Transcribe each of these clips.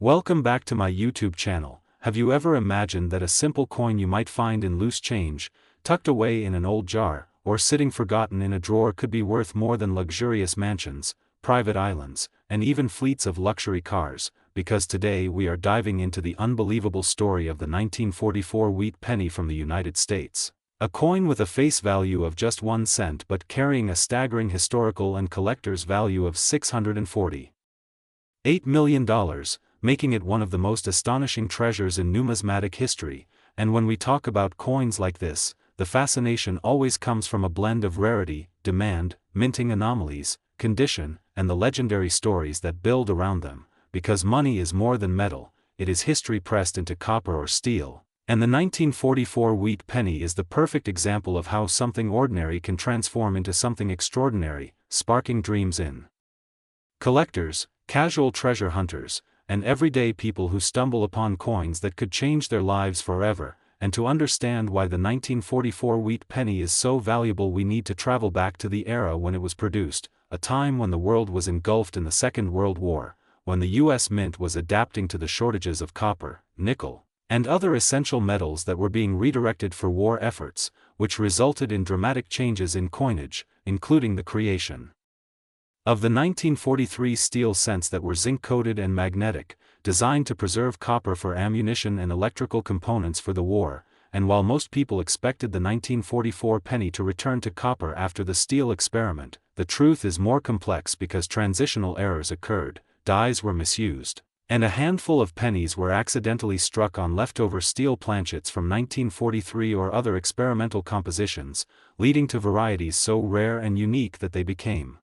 Welcome back to my YouTube channel. Have you ever imagined that a simple coin you might find in loose change, tucked away in an old jar, or sitting forgotten in a drawer could be worth more than luxurious mansions, private islands, and even fleets of luxury cars? Because today we are diving into the unbelievable story of the 1944 wheat penny from the United States. A coin with a face value of just 1 cent but carrying a staggering historical and collector's value of $648 million, making it one of the most astonishing treasures in numismatic history. And when we talk about coins like this, the fascination always comes from a blend of rarity, demand, minting anomalies, condition, and the legendary stories that build around them. Because money is more than metal, it is history pressed into copper or steel. And the 1944 wheat penny is the perfect example of how something ordinary can transform into something extraordinary, sparking dreams in collectors, casual treasure hunters, and everyday people who stumble upon coins that could change their lives forever. And to understand why the 1944 wheat penny is so valuable, we need to travel back to the era when it was produced, a time when the world was engulfed in the Second World War, when the U.S. Mint was adapting to the shortages of copper, nickel, and other essential metals that were being redirected for war efforts, which resulted in dramatic changes in coinage, including the creation of the 1943 steel cents that were zinc-coated and magnetic, designed to preserve copper for ammunition and electrical components for the war. And while most people expected the 1944 penny to return to copper after the steel experiment, the truth is more complex because transitional errors occurred, dies were misused, and a handful of pennies were accidentally struck on leftover steel planchets from 1943 or other experimental compositions, leading to varieties so rare and unique that they became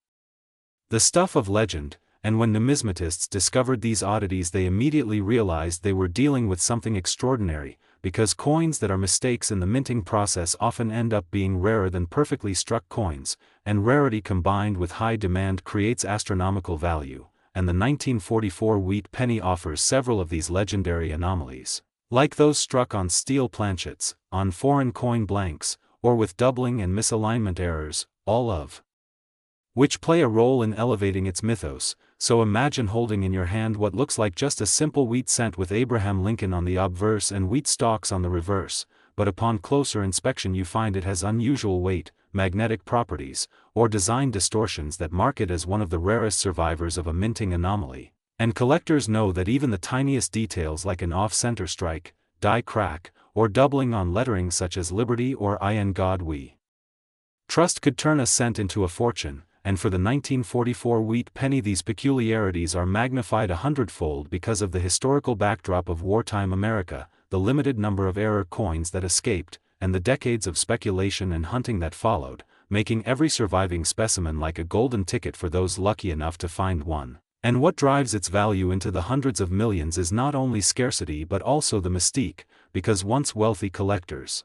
the stuff of legend. And when numismatists discovered these oddities, they immediately realized they were dealing with something extraordinary, because coins that are mistakes in the minting process often end up being rarer than perfectly struck coins, and rarity combined with high demand creates astronomical value. And the 1944 wheat penny offers several of these legendary anomalies, like those struck on steel planchets, on foreign coin blanks, or with doubling and misalignment errors, all of which play a role in elevating its mythos. So imagine holding in your hand what looks like just a simple wheat cent with Abraham Lincoln on the obverse and wheat stalks on the reverse, but upon closer inspection you find it has unusual weight, magnetic properties, or design distortions that mark it as one of the rarest survivors of a minting anomaly. And collectors know that even the tiniest details like an off-center strike, die crack, or doubling on lettering such as Liberty or In God We Trust could turn a cent into a fortune. And for the 1944 wheat penny, these peculiarities are magnified 100-fold because of the historical backdrop of wartime America, the limited number of error coins that escaped, and the decades of speculation and hunting that followed, making every surviving specimen like a golden ticket for those lucky enough to find one. And what drives its value into the hundreds of millions is not only scarcity but also the mystique, because once wealthy collectors,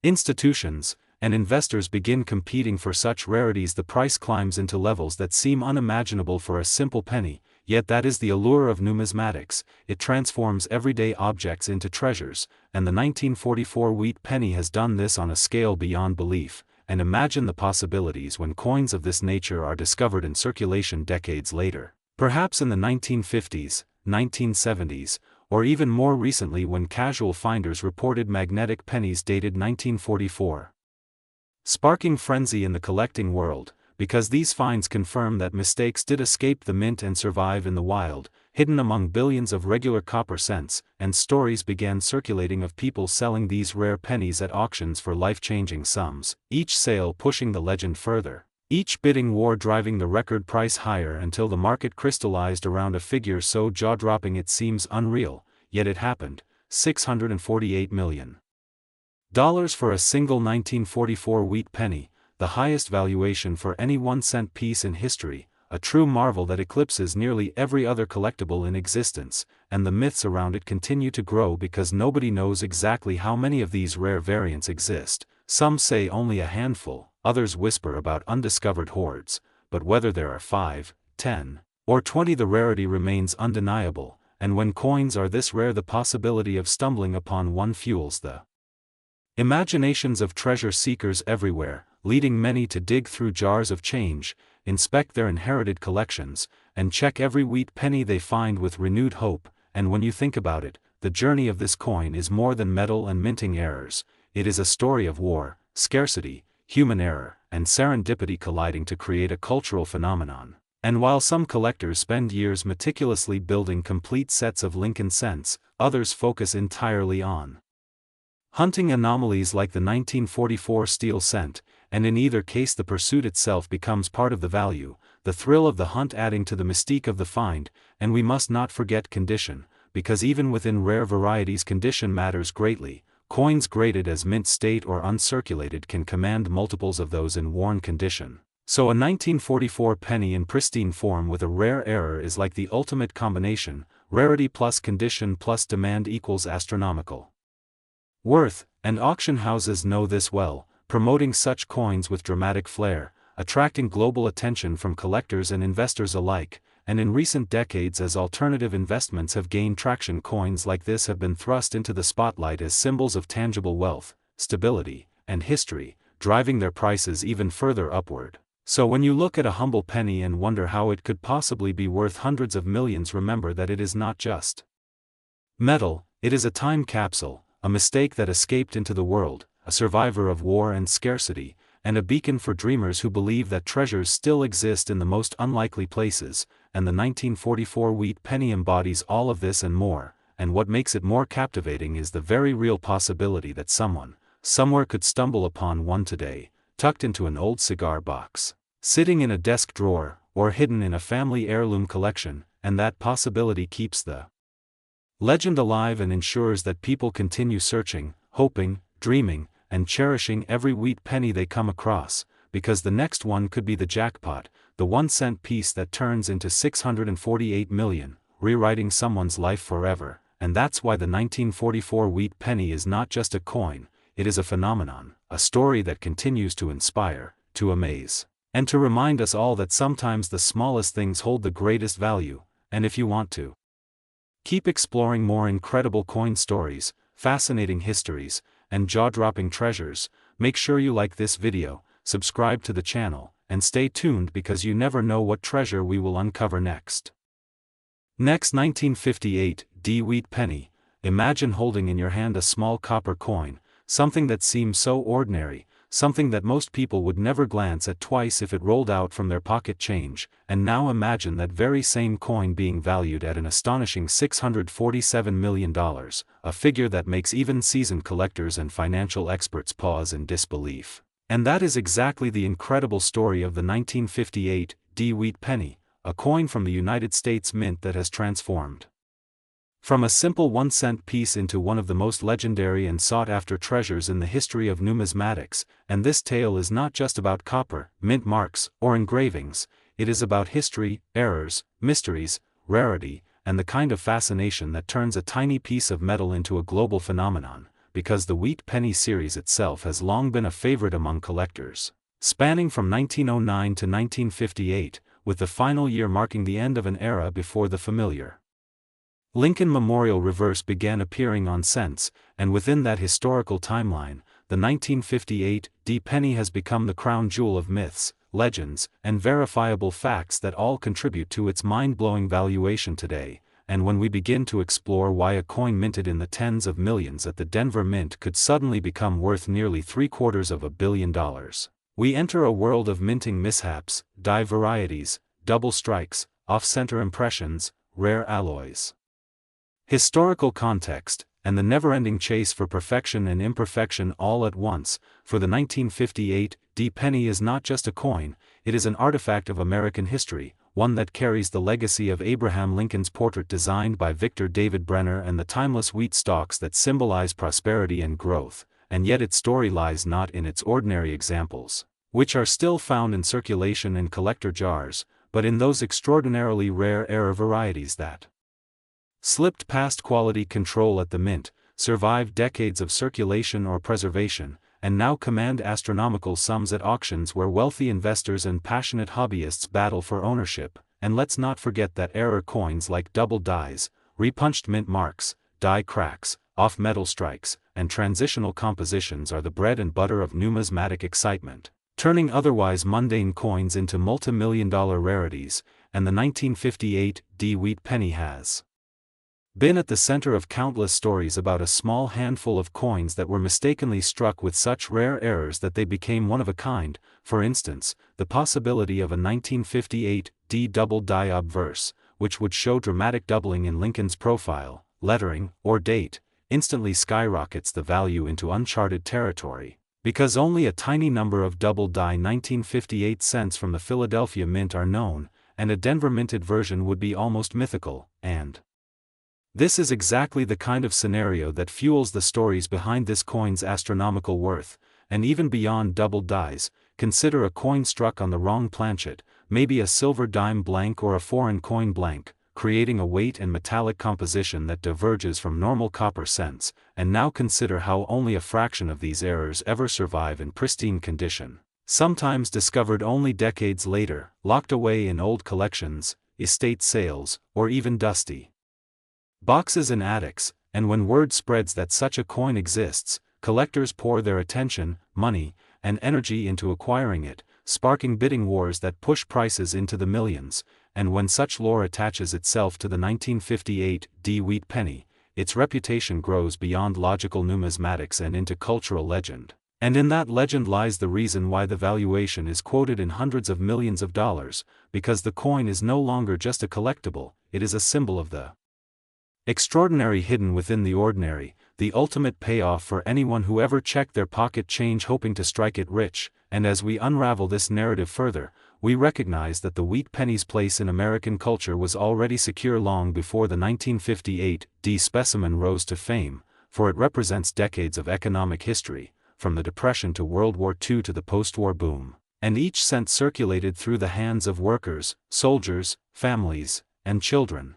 institutions, and investors begin competing for such rarities, the price climbs into levels that seem unimaginable for a simple penny. Yet that is the allure of numismatics, it transforms everyday objects into treasures, and the 1944 wheat penny has done this on a scale beyond belief. And imagine the possibilities when coins of this nature are discovered in circulation decades later, perhaps in the 1950s, 1970s, or even more recently when casual finders reported magnetic pennies dated 1944. Sparking frenzy in the collecting world, because these finds confirm that mistakes did escape the mint and survive in the wild, hidden among billions of regular copper cents. And stories began circulating of people selling these rare pennies at auctions for life-changing sums, each sale pushing the legend further, each bidding war driving the record price higher until the market crystallized around a figure so jaw-dropping it seems unreal. Yet it happened, $648 million for a single 1944 wheat penny, the highest valuation for any 1-cent piece in history, a true marvel that eclipses nearly every other collectible in existence. And the myths around it continue to grow because nobody knows exactly how many of these rare variants exist. Some say only a handful, others whisper about undiscovered hordes, but whether there are 5, 10, or 20, the rarity remains undeniable. And when coins are this rare, the possibility of stumbling upon one fuels the imaginations of treasure seekers everywhere, leading many to dig through jars of change, inspect their inherited collections, and check every wheat penny they find with renewed hope. and when you think about it, the journey of this coin is more than metal and minting errors. It is a story of war, scarcity, human error, and serendipity colliding to create a cultural phenomenon. And while some collectors spend years meticulously building complete sets of Lincoln cents, others focus entirely on hunting anomalies like the 1944 steel cent, and in either case the pursuit itself becomes part of the value, the thrill of the hunt adding to the mystique of the find. And we must not forget condition, because even within rare varieties condition matters greatly. Coins graded as mint state or uncirculated can command multiples of those in worn condition. So a 1944 penny in pristine form with a rare error is like the ultimate combination: rarity plus condition plus demand equals astronomical worth, and auction houses know this well, promoting such coins with dramatic flair, attracting global attention from collectors and investors alike. And in recent decades, as alternative investments have gained traction, coins like this have been thrust into the spotlight as symbols of tangible wealth, stability, and history, driving their prices even further upward. So when you look at a humble penny and wonder how it could possibly be worth hundreds of millions, remember that it is not just metal, it is a time capsule, a mistake that escaped into the world, a survivor of war and scarcity, and a beacon for dreamers who believe that treasures still exist in the most unlikely places. And the 1944 wheat penny embodies all of this and more, and what makes it more captivating is the very real possibility that someone, somewhere could stumble upon one today, tucked into an old cigar box, sitting in a desk drawer, or hidden in a family heirloom collection, and that possibility keeps the legend alive and ensures that people continue searching, hoping, dreaming, and cherishing every wheat penny they come across, because the next one could be the jackpot, the 1-cent piece that turns into 648 million, rewriting someone's life forever. And that's why the 1944 wheat penny is not just a coin, it is a phenomenon, a story that continues to inspire, to amaze, and to remind us all that sometimes the smallest things hold the greatest value. And if you want to keep exploring more incredible coin stories, fascinating histories, and jaw-dropping treasures, make sure you like this video, subscribe to the channel, and stay tuned, because you never know what treasure we will uncover next. Next, 1958 wheat penny. Imagine holding in your hand a small copper coin, something that seems so ordinary, something that most people would never glance at twice if it rolled out from their pocket change, and now imagine that very same coin being valued at an astonishing $647 million, a figure that makes even seasoned collectors and financial experts pause in disbelief. And that is exactly the incredible story of the 1958 wheat penny, a coin from the United States Mint that has transformed from a simple 1-cent piece into one of the most legendary and sought-after treasures in the history of numismatics. And this tale is not just about copper, mint marks, or engravings, it is about history, errors, mysteries, rarity, and the kind of fascination that turns a tiny piece of metal into a global phenomenon, because the wheat penny series itself has long been a favorite among collectors. Spanning from 1909 to 1958, with the final year marking the end of an era before the familiar Lincoln Memorial reverse began appearing on cents, and within that historical timeline, the 1958 penny has become the crown jewel of myths, legends, and verifiable facts that all contribute to its mind-blowing valuation today. And when we begin to explore why a coin minted in the tens of millions at the Denver Mint could suddenly become worth nearly $750 million, we enter a world of minting mishaps, die varieties, double strikes, off-center impressions, rare alloys, historical context, and the never-ending chase for perfection and imperfection all at once. For the 1958 penny is not just a coin, it is an artifact of American history, one that carries the legacy of Abraham Lincoln's portrait designed by Victor David Brenner and the timeless wheat stalks that symbolize prosperity and growth. And yet its story lies not in its ordinary examples, which are still found in circulation in collector jars, but in those extraordinarily rare error varieties that slipped past quality control at the mint, survived decades of circulation or preservation, and now command astronomical sums at auctions where wealthy investors and passionate hobbyists battle for ownership. And let's not forget that error coins like double dies, repunched mint marks, die cracks, off-metal strikes, and transitional compositions are the bread and butter of numismatic excitement, turning otherwise mundane coins into multi-million-dollar rarities. And the 1958 wheat penny has been at the center of countless stories about a small handful of coins that were mistakenly struck with such rare errors that they became one of a kind. For instance, the possibility of a 1958 D double die obverse, which would show dramatic doubling in Lincoln's profile, lettering, or date, instantly skyrockets the value into uncharted territory, because only a tiny number of double die 1958 cents from the Philadelphia Mint are known, and a Denver minted version would be almost mythical. And this is exactly the kind of scenario that fuels the stories behind this coin's astronomical worth. And even beyond double dies, consider a coin struck on the wrong planchet, maybe a silver dime blank or a foreign coin blank, creating a weight and metallic composition that diverges from normal copper cents. And now consider how only a fraction of these errors ever survive in pristine condition, sometimes discovered only decades later, locked away in old collections, estate sales, or even dusty boxes in attics. And when word spreads that such a coin exists, collectors pour their attention, money, and energy into acquiring it, sparking bidding wars that push prices into the millions. And when such lore attaches itself to the 1958 D wheat penny, its reputation grows beyond logical numismatics and into cultural legend. And in that legend lies the reason why the valuation is quoted in hundreds of millions of dollars, because the coin is no longer just a collectible, it is a symbol of the extraordinary hidden within the ordinary, the ultimate payoff for anyone who ever checked their pocket change hoping to strike it rich. And as we unravel this narrative further, we recognize that the wheat penny's place in American culture was already secure long before the 1958 D specimen rose to fame, for it represents decades of economic history, from the Depression to World War II to the post-war boom, and each cent circulated through the hands of workers, soldiers, families, and children,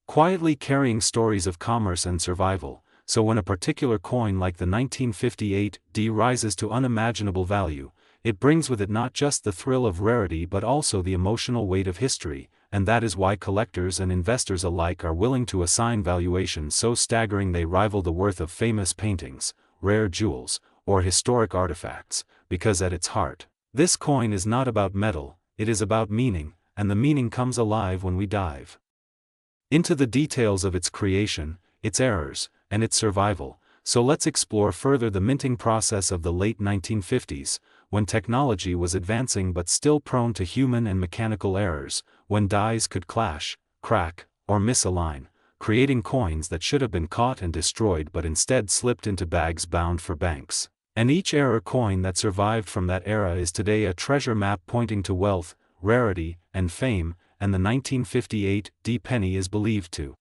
quietly carrying stories of commerce and survival. So when a particular coin like the 1958 D rises to unimaginable value, it brings with it not just the thrill of rarity but also the emotional weight of history. And that is why collectors and investors alike are willing to assign valuations so staggering they rival the worth of famous paintings, rare jewels, or historic artifacts, because at its heart, this coin is not about metal, it is about meaning, and the meaning comes alive when we dive into the details of its creation, its errors, and its survival. So let's explore further the minting process of the late 1950s, when technology was advancing but still prone to human and mechanical errors, when dies could clash, crack, or misalign, creating coins that should have been caught and destroyed but instead slipped into bags bound for banks. And each error coin that survived from that era is today a treasure map pointing to wealth, rarity, and fame. And the 1958 D penny is believed to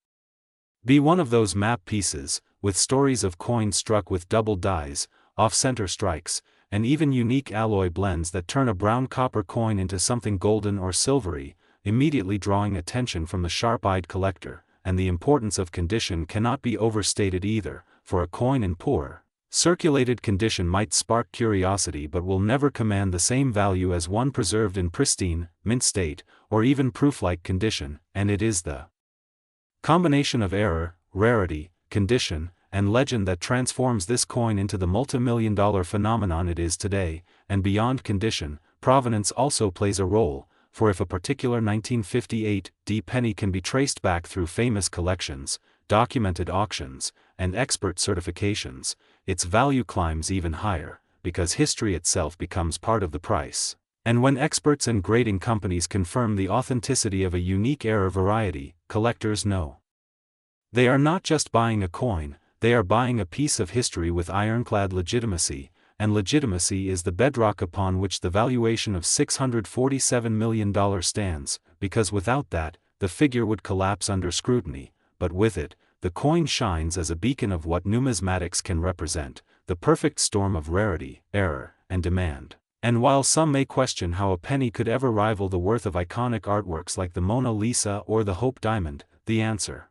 be one of those map pieces, with stories of coins struck with double dies, off-center strikes, and even unique alloy blends that turn a brown copper coin into something golden or silvery, immediately drawing attention from the sharp-eyed collector. And the importance of condition cannot be overstated either, for a coin in poor, circulated condition might spark curiosity but will never command the same value as one preserved in pristine, mint state, or even proof-like condition. And it is the combination of error, rarity, condition, and legend that transforms this coin into the multi-million-dollar phenomenon it is today. And beyond condition, provenance also plays a role, for if a particular 1958 D penny can be traced back through famous collections, documented auctions, and expert certifications, its value climbs even higher, because history itself becomes part of the price. And when experts and grading companies confirm the authenticity of a unique error variety, collectors know they are not just buying a coin, they are buying a piece of history with ironclad legitimacy. And legitimacy is the bedrock upon which the valuation of $647 million stands, because without that, the figure would collapse under scrutiny. But with it, the coin shines as a beacon of what numismatics can represent, the perfect storm of rarity, error, and demand. And while some may question how a penny could ever rival the worth of iconic artworks like the Mona Lisa or the Hope Diamond, the answer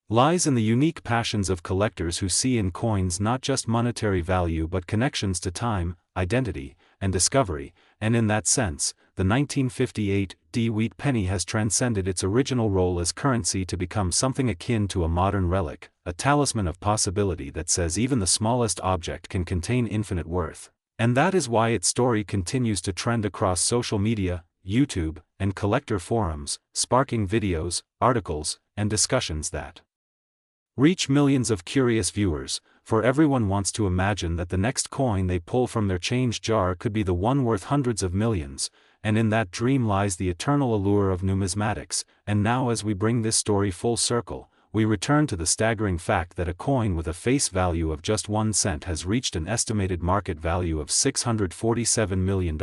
lies in the unique passions of collectors who see in coins not just monetary value but connections to time, identity, and discovery. And in that sense, the 1958 D wheat penny has transcended its original role as currency to become something akin to a modern relic, a talisman of possibility that says even the smallest object can contain infinite worth. And that is why its story continues to trend across social media, YouTube, and collector forums, sparking videos, articles, and discussions that reach millions of curious viewers, for everyone wants to imagine that the next coin they pull from their change jar could be the one worth hundreds of millions, and in that dream lies the eternal allure of numismatics. And now, as we bring this story full circle, we return to the staggering fact that a coin with a face value of just 1 cent has reached an estimated market value of $647 million,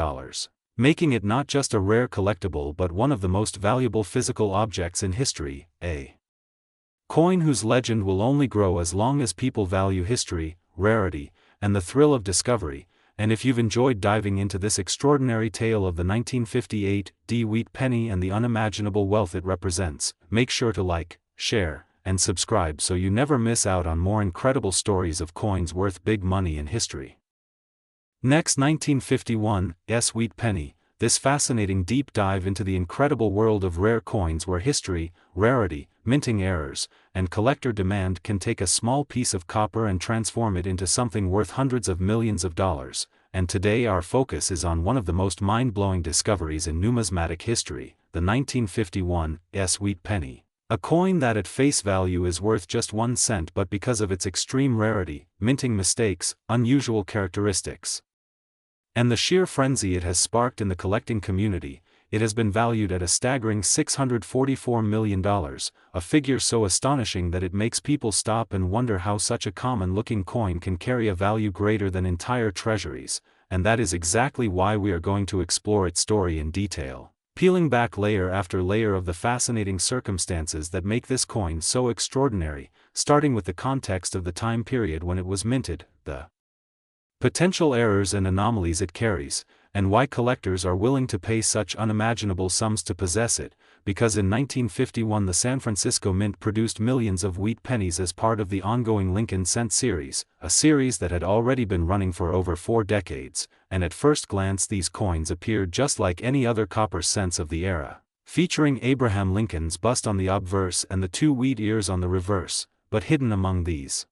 making it not just a rare collectible but one of the most valuable physical objects in history, a coin whose legend will only grow as long as people value history, rarity, and the thrill of discovery. And if you've enjoyed diving into this extraordinary tale of the 1958 wheat penny and the unimaginable wealth it represents, make sure to like, share, and subscribe so you never miss out on more incredible stories of coins worth big money in history. Next, 1951 wheat penny. This fascinating deep dive into the incredible world of rare coins where history, rarity, minting errors, and collector demand can take a small piece of copper and transform it into something worth hundreds of millions of dollars. And today our focus is on one of the most mind-blowing discoveries in numismatic history, the 1951 wheat penny. A coin that at face value is worth just 1 cent, but because of its extreme rarity, minting mistakes, unusual characteristics, and the sheer frenzy it has sparked in the collecting community, it has been valued at a staggering $644 million, a figure so astonishing that it makes people stop and wonder how such a common-looking coin can carry a value greater than entire treasuries, and that is exactly why we are going to explore its story in detail, peeling back layer after layer of the fascinating circumstances that make this coin so extraordinary, starting with the context of the time period when it was minted, the potential errors and anomalies it carries, and why collectors are willing to pay such unimaginable sums to possess it, because in 1951 the San Francisco Mint produced millions of wheat pennies as part of the ongoing Lincoln Cent series, a series that had already been running for over 4 decades, and at first glance these coins appeared just like any other copper cents of the era, featuring Abraham Lincoln's bust on the obverse and the 2 wheat ears on the reverse, but hidden among these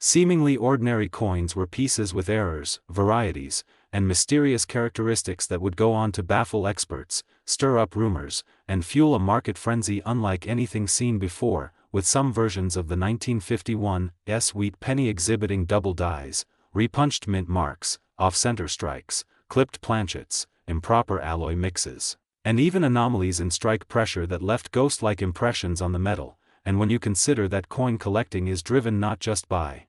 seemingly ordinary coins were pieces with errors, varieties, and mysterious characteristics that would go on to baffle experts, stir up rumors, and fuel a market frenzy unlike anything seen before, with some versions of the 1951 wheat penny exhibiting double dies, repunched mint marks, off-center strikes, clipped planchets, improper alloy mixes, and even anomalies in strike pressure that left ghost-like impressions on the metal. And when you consider that coin collecting is driven not just by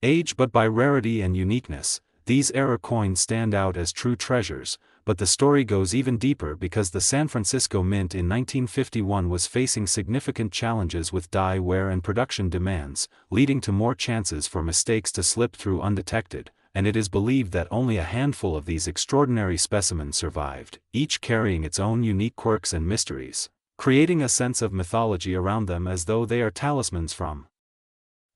age but by rarity and uniqueness, these error coins stand out as true treasures. But the story goes even deeper because the San Francisco Mint in 1951 was facing significant challenges with die wear and production demands, leading to more chances for mistakes to slip through undetected, and it is believed that only a handful of these extraordinary specimens survived, each carrying its own unique quirks and mysteries, creating a sense of mythology around them as though they are talismans from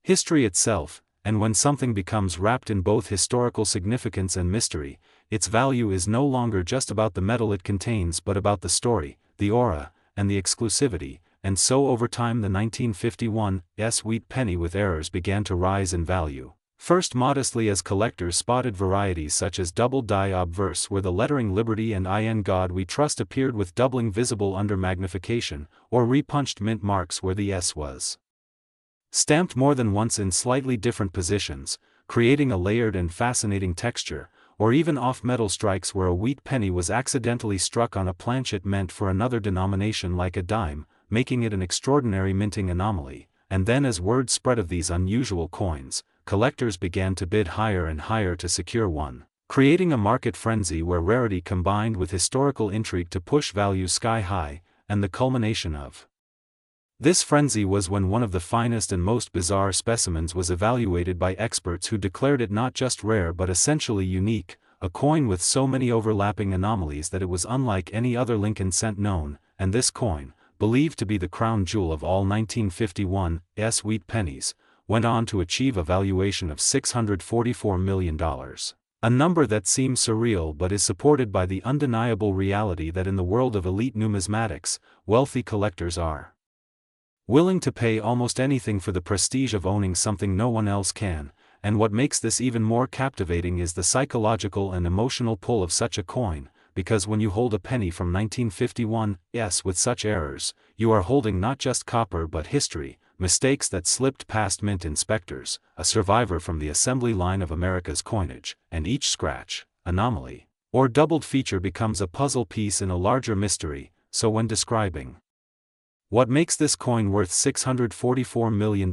history itself. And when something becomes wrapped in both historical significance and mystery, its value is no longer just about the metal it contains but about the story, the aura, and the exclusivity. And so over time the 1951 wheat penny with errors began to rise in value. First modestly as collectors spotted varieties such as double die obverse where the lettering Liberty and In God We Trust appeared with doubling visible under magnification, or repunched mint marks where the S was stamped more than once in slightly different positions, creating a layered and fascinating texture, or even off-metal strikes where a wheat penny was accidentally struck on a planchet meant for another denomination like a dime, making it an extraordinary minting anomaly. And then as word spread of these unusual coins, collectors began to bid higher and higher to secure one, creating a market frenzy where rarity combined with historical intrigue to push values sky high. And the culmination of this frenzy was when one of the finest and most bizarre specimens was evaluated by experts who declared it not just rare but essentially unique, a coin with so many overlapping anomalies that it was unlike any other Lincoln cent known. And this coin, believed to be the crown jewel of all 1951 wheat pennies, went on to achieve a valuation of $644 million. A number that seems surreal but is supported by the undeniable reality that in the world of elite numismatics, wealthy collectors are willing to pay almost anything for the prestige of owning something no one else can. And what makes this even more captivating is the psychological and emotional pull of such a coin. because when you hold a penny from 1951, yes, with such errors, you are holding not just copper but history, mistakes that slipped past mint inspectors, a survivor from the assembly line of America's coinage, and each scratch, anomaly, or doubled feature becomes a puzzle piece in a larger mystery. So when describing what makes this coin worth $644 million,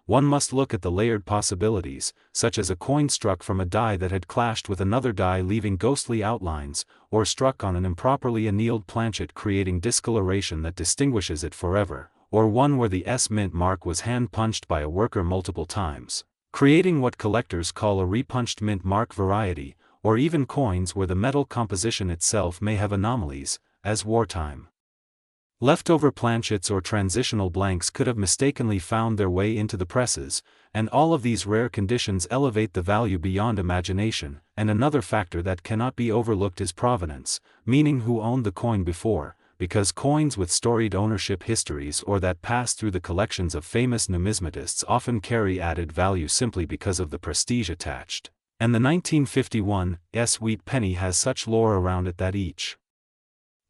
one must look at the layered possibilities, such as a coin struck from a die that had clashed with another die leaving ghostly outlines, or struck on an improperly annealed planchet creating discoloration that distinguishes it forever, or one where the S mint mark was hand-punched by a worker multiple times, creating what collectors call a repunched mint mark variety, or even coins where the metal composition itself may have anomalies, as wartime leftover planchets or transitional blanks could have mistakenly found their way into the presses, and all of these rare conditions elevate the value beyond imagination. And another factor that cannot be overlooked is provenance, meaning who owned the coin before, because coins with storied ownership histories or that pass through the collections of famous numismatists often carry added value simply because of the prestige attached. And the 1951 wheat penny has such lore around it that each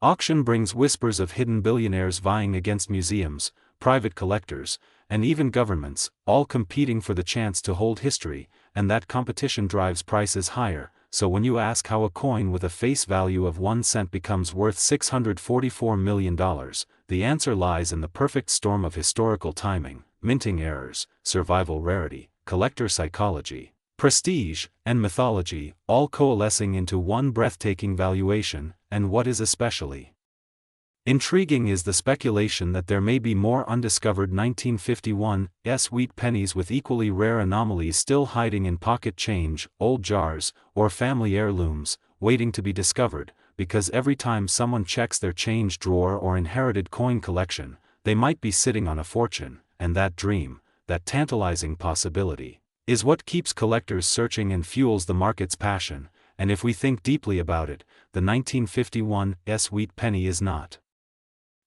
auction brings whispers of hidden billionaires vying against museums, private collectors, and even governments, all competing for the chance to hold history, and that competition drives prices higher. So when you ask how a coin with a face value of 1 cent becomes worth $644 million, the answer lies in the perfect storm of historical timing, minting errors, survival rarity, collector psychology, prestige, and mythology, all coalescing into one breathtaking valuation. And what is especially intriguing is the speculation that there may be more undiscovered 1951 wheat pennies with equally rare anomalies still hiding in pocket change, old jars, or family heirlooms, waiting to be discovered, because every time someone checks their change drawer or inherited coin collection, they might be sitting on a fortune, and that dream, that tantalizing possibility, is what keeps collectors searching and fuels the market's passion. And if we think deeply about it, the 1951 wheat penny is not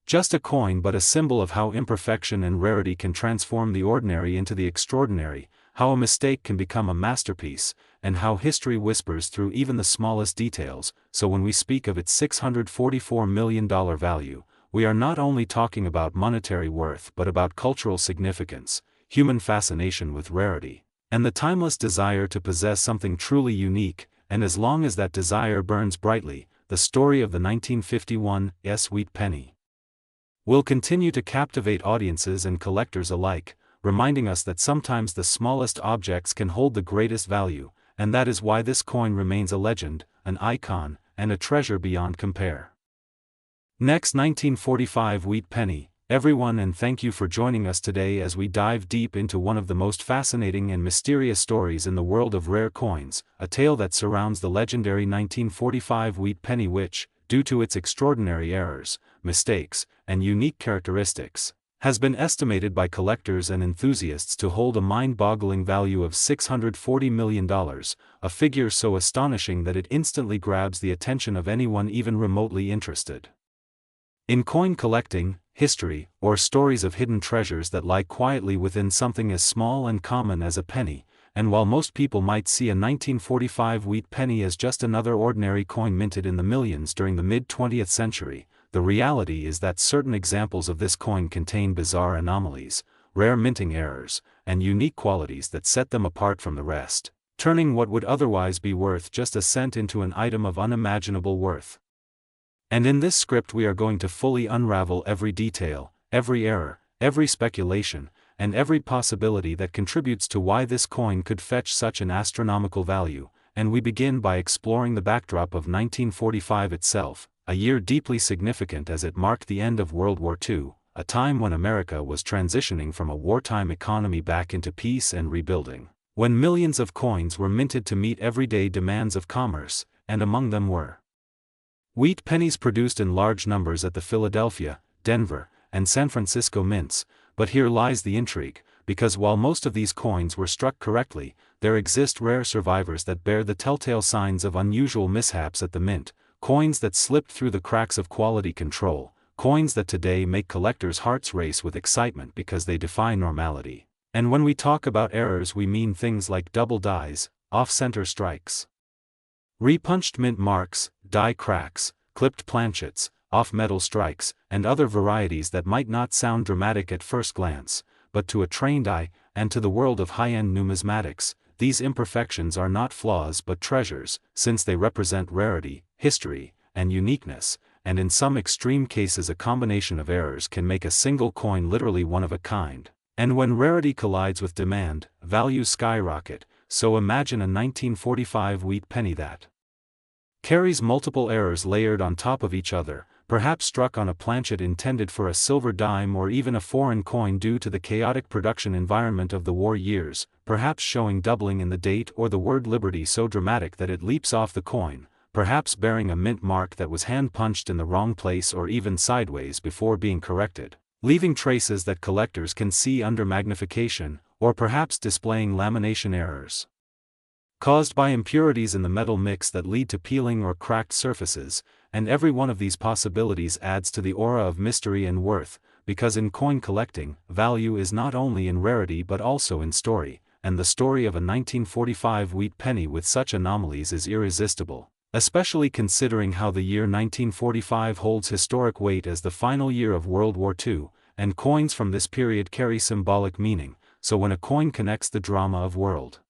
just a coin but a symbol of how imperfection and rarity can transform the ordinary into the extraordinary, how a mistake can become a masterpiece, and how history whispers through even the smallest details. So when we speak of its $644 million value, we are not only talking about monetary worth but about cultural significance, human fascination with rarity, and the timeless desire to possess something truly unique. And as long as that desire burns brightly, the story of the 1951 wheat penny will continue to captivate audiences and collectors alike, reminding us that sometimes the smallest objects can hold the greatest value, and that is why this coin remains a legend, an icon, and a treasure beyond compare. Next, 1945 wheat penny, everyone, and thank you for joining us today as we dive deep into one of the most fascinating and mysterious stories in the world of rare coins, a tale that surrounds the legendary 1945 wheat penny which, due to its extraordinary errors, mistakes, and unique characteristics, has been estimated by collectors and enthusiasts to hold a mind-boggling value of $640 million, a figure so astonishing that it instantly grabs the attention of anyone even remotely interested in coin collecting, history, or stories of hidden treasures that lie quietly within something as small and common as a penny. And while most people might see a 1945 wheat penny as just another ordinary coin minted in the millions during the mid-20th century, the reality is that certain examples of this coin contain bizarre anomalies, rare minting errors, and unique qualities that set them apart from the rest, turning what would otherwise be worth just a cent into an item of unimaginable worth. And in this script we are going to fully unravel every detail, every error, every speculation, and every possibility that contributes to why this coin could fetch such an astronomical value. And we begin by exploring the backdrop of 1945 itself, a year deeply significant as it marked the end of World War II, a time when America was transitioning from a wartime economy back into peace and rebuilding, when millions of coins were minted to meet everyday demands of commerce, and among them were wheat pennies produced in large numbers at the Philadelphia, Denver, and San Francisco mints. But here lies the intrigue, because while most of these coins were struck correctly, there exist rare survivors that bear the telltale signs of unusual mishaps at the mint, coins that slipped through the cracks of quality control, coins that today make collectors' hearts race with excitement because they defy normality. And when we talk about errors we mean things like double dies, off-center strikes, Repunched mint marks, die cracks, clipped planchets, off-metal strikes, and other varieties that might not sound dramatic at first glance, but to a trained eye, and to the world of high-end numismatics, these imperfections are not flaws but treasures, since they represent rarity, history, and uniqueness, and in some extreme cases a combination of errors can make a single coin literally one of a kind. And when rarity collides with demand, values skyrocket, so imagine a 1945 wheat penny that carries multiple errors layered on top of each other, perhaps struck on a planchet intended for a silver dime or even a foreign coin due to the chaotic production environment of the war years, perhaps showing doubling in the date or the word liberty so dramatic that it leaps off the coin, perhaps bearing a mint mark that was hand-punched in the wrong place or even sideways before being corrected, leaving traces that collectors can see under magnification, or perhaps displaying lamination errors caused by impurities in the metal mix that lead to peeling or cracked surfaces, and every one of these possibilities adds to the aura of mystery and worth, because in coin collecting, value is not only in rarity but also in story, and the story of a 1945 wheat penny with such anomalies is irresistible, especially considering how the year 1945 holds historic weight as the final year of World War II, and coins from this period carry symbolic meaning, so when a coin connects the drama of world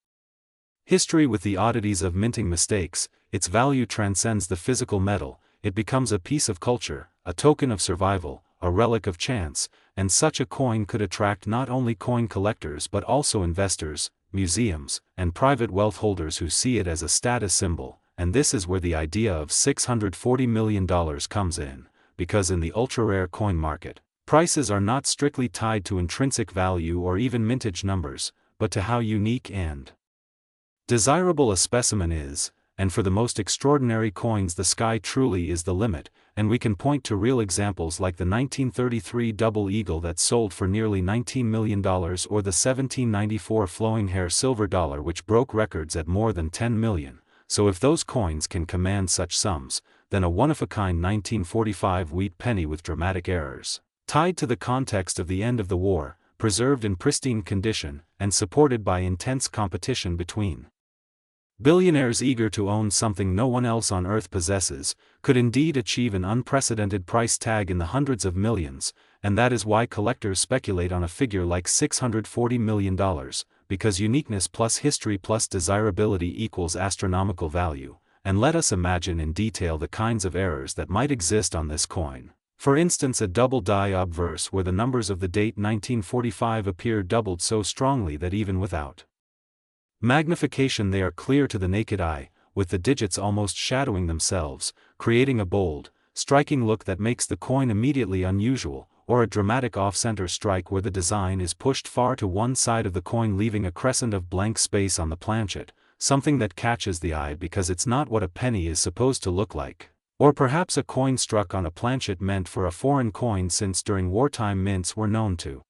history with the oddities of minting mistakes, its value transcends the physical metal, it becomes a piece of culture, a token of survival, a relic of chance, and such a coin could attract not only coin collectors but also investors, museums, and private wealth holders who see it as a status symbol, and this is where the idea of $640 million comes in, because in the ultra-rare coin market, prices are not strictly tied to intrinsic value or even mintage numbers, but to how unique and desirable a specimen is, and for the most extraordinary coins the sky truly is the limit, and we can point to real examples like the 1933 double eagle that sold for nearly $19 million or the 1794 flowing hair silver dollar which broke records at more than $10 million, so if those coins can command such sums, then a one-of-a-kind 1945 wheat penny with dramatic errors, tied to the context of the end of the war, preserved in pristine condition, and supported by intense competition between billionaires eager to own something no one else on earth possesses, could indeed achieve an unprecedented price tag in the hundreds of millions, and that is why collectors speculate on a figure like $640 million, because uniqueness plus history plus desirability equals astronomical value, and let us imagine in detail the kinds of errors that might exist on this coin. For instance, a double die obverse where the numbers of the date 1945 appear doubled so strongly that even without magnification they are clear to the naked eye, with the digits almost shadowing themselves, creating a bold, striking look that makes the coin immediately unusual, or a dramatic off-center strike where the design is pushed far to one side of the coin leaving a crescent of blank space on the planchet, something that catches the eye because it's not what a penny is supposed to look like. Or perhaps a coin struck on a planchet meant for a foreign coin, since during wartime mints were known to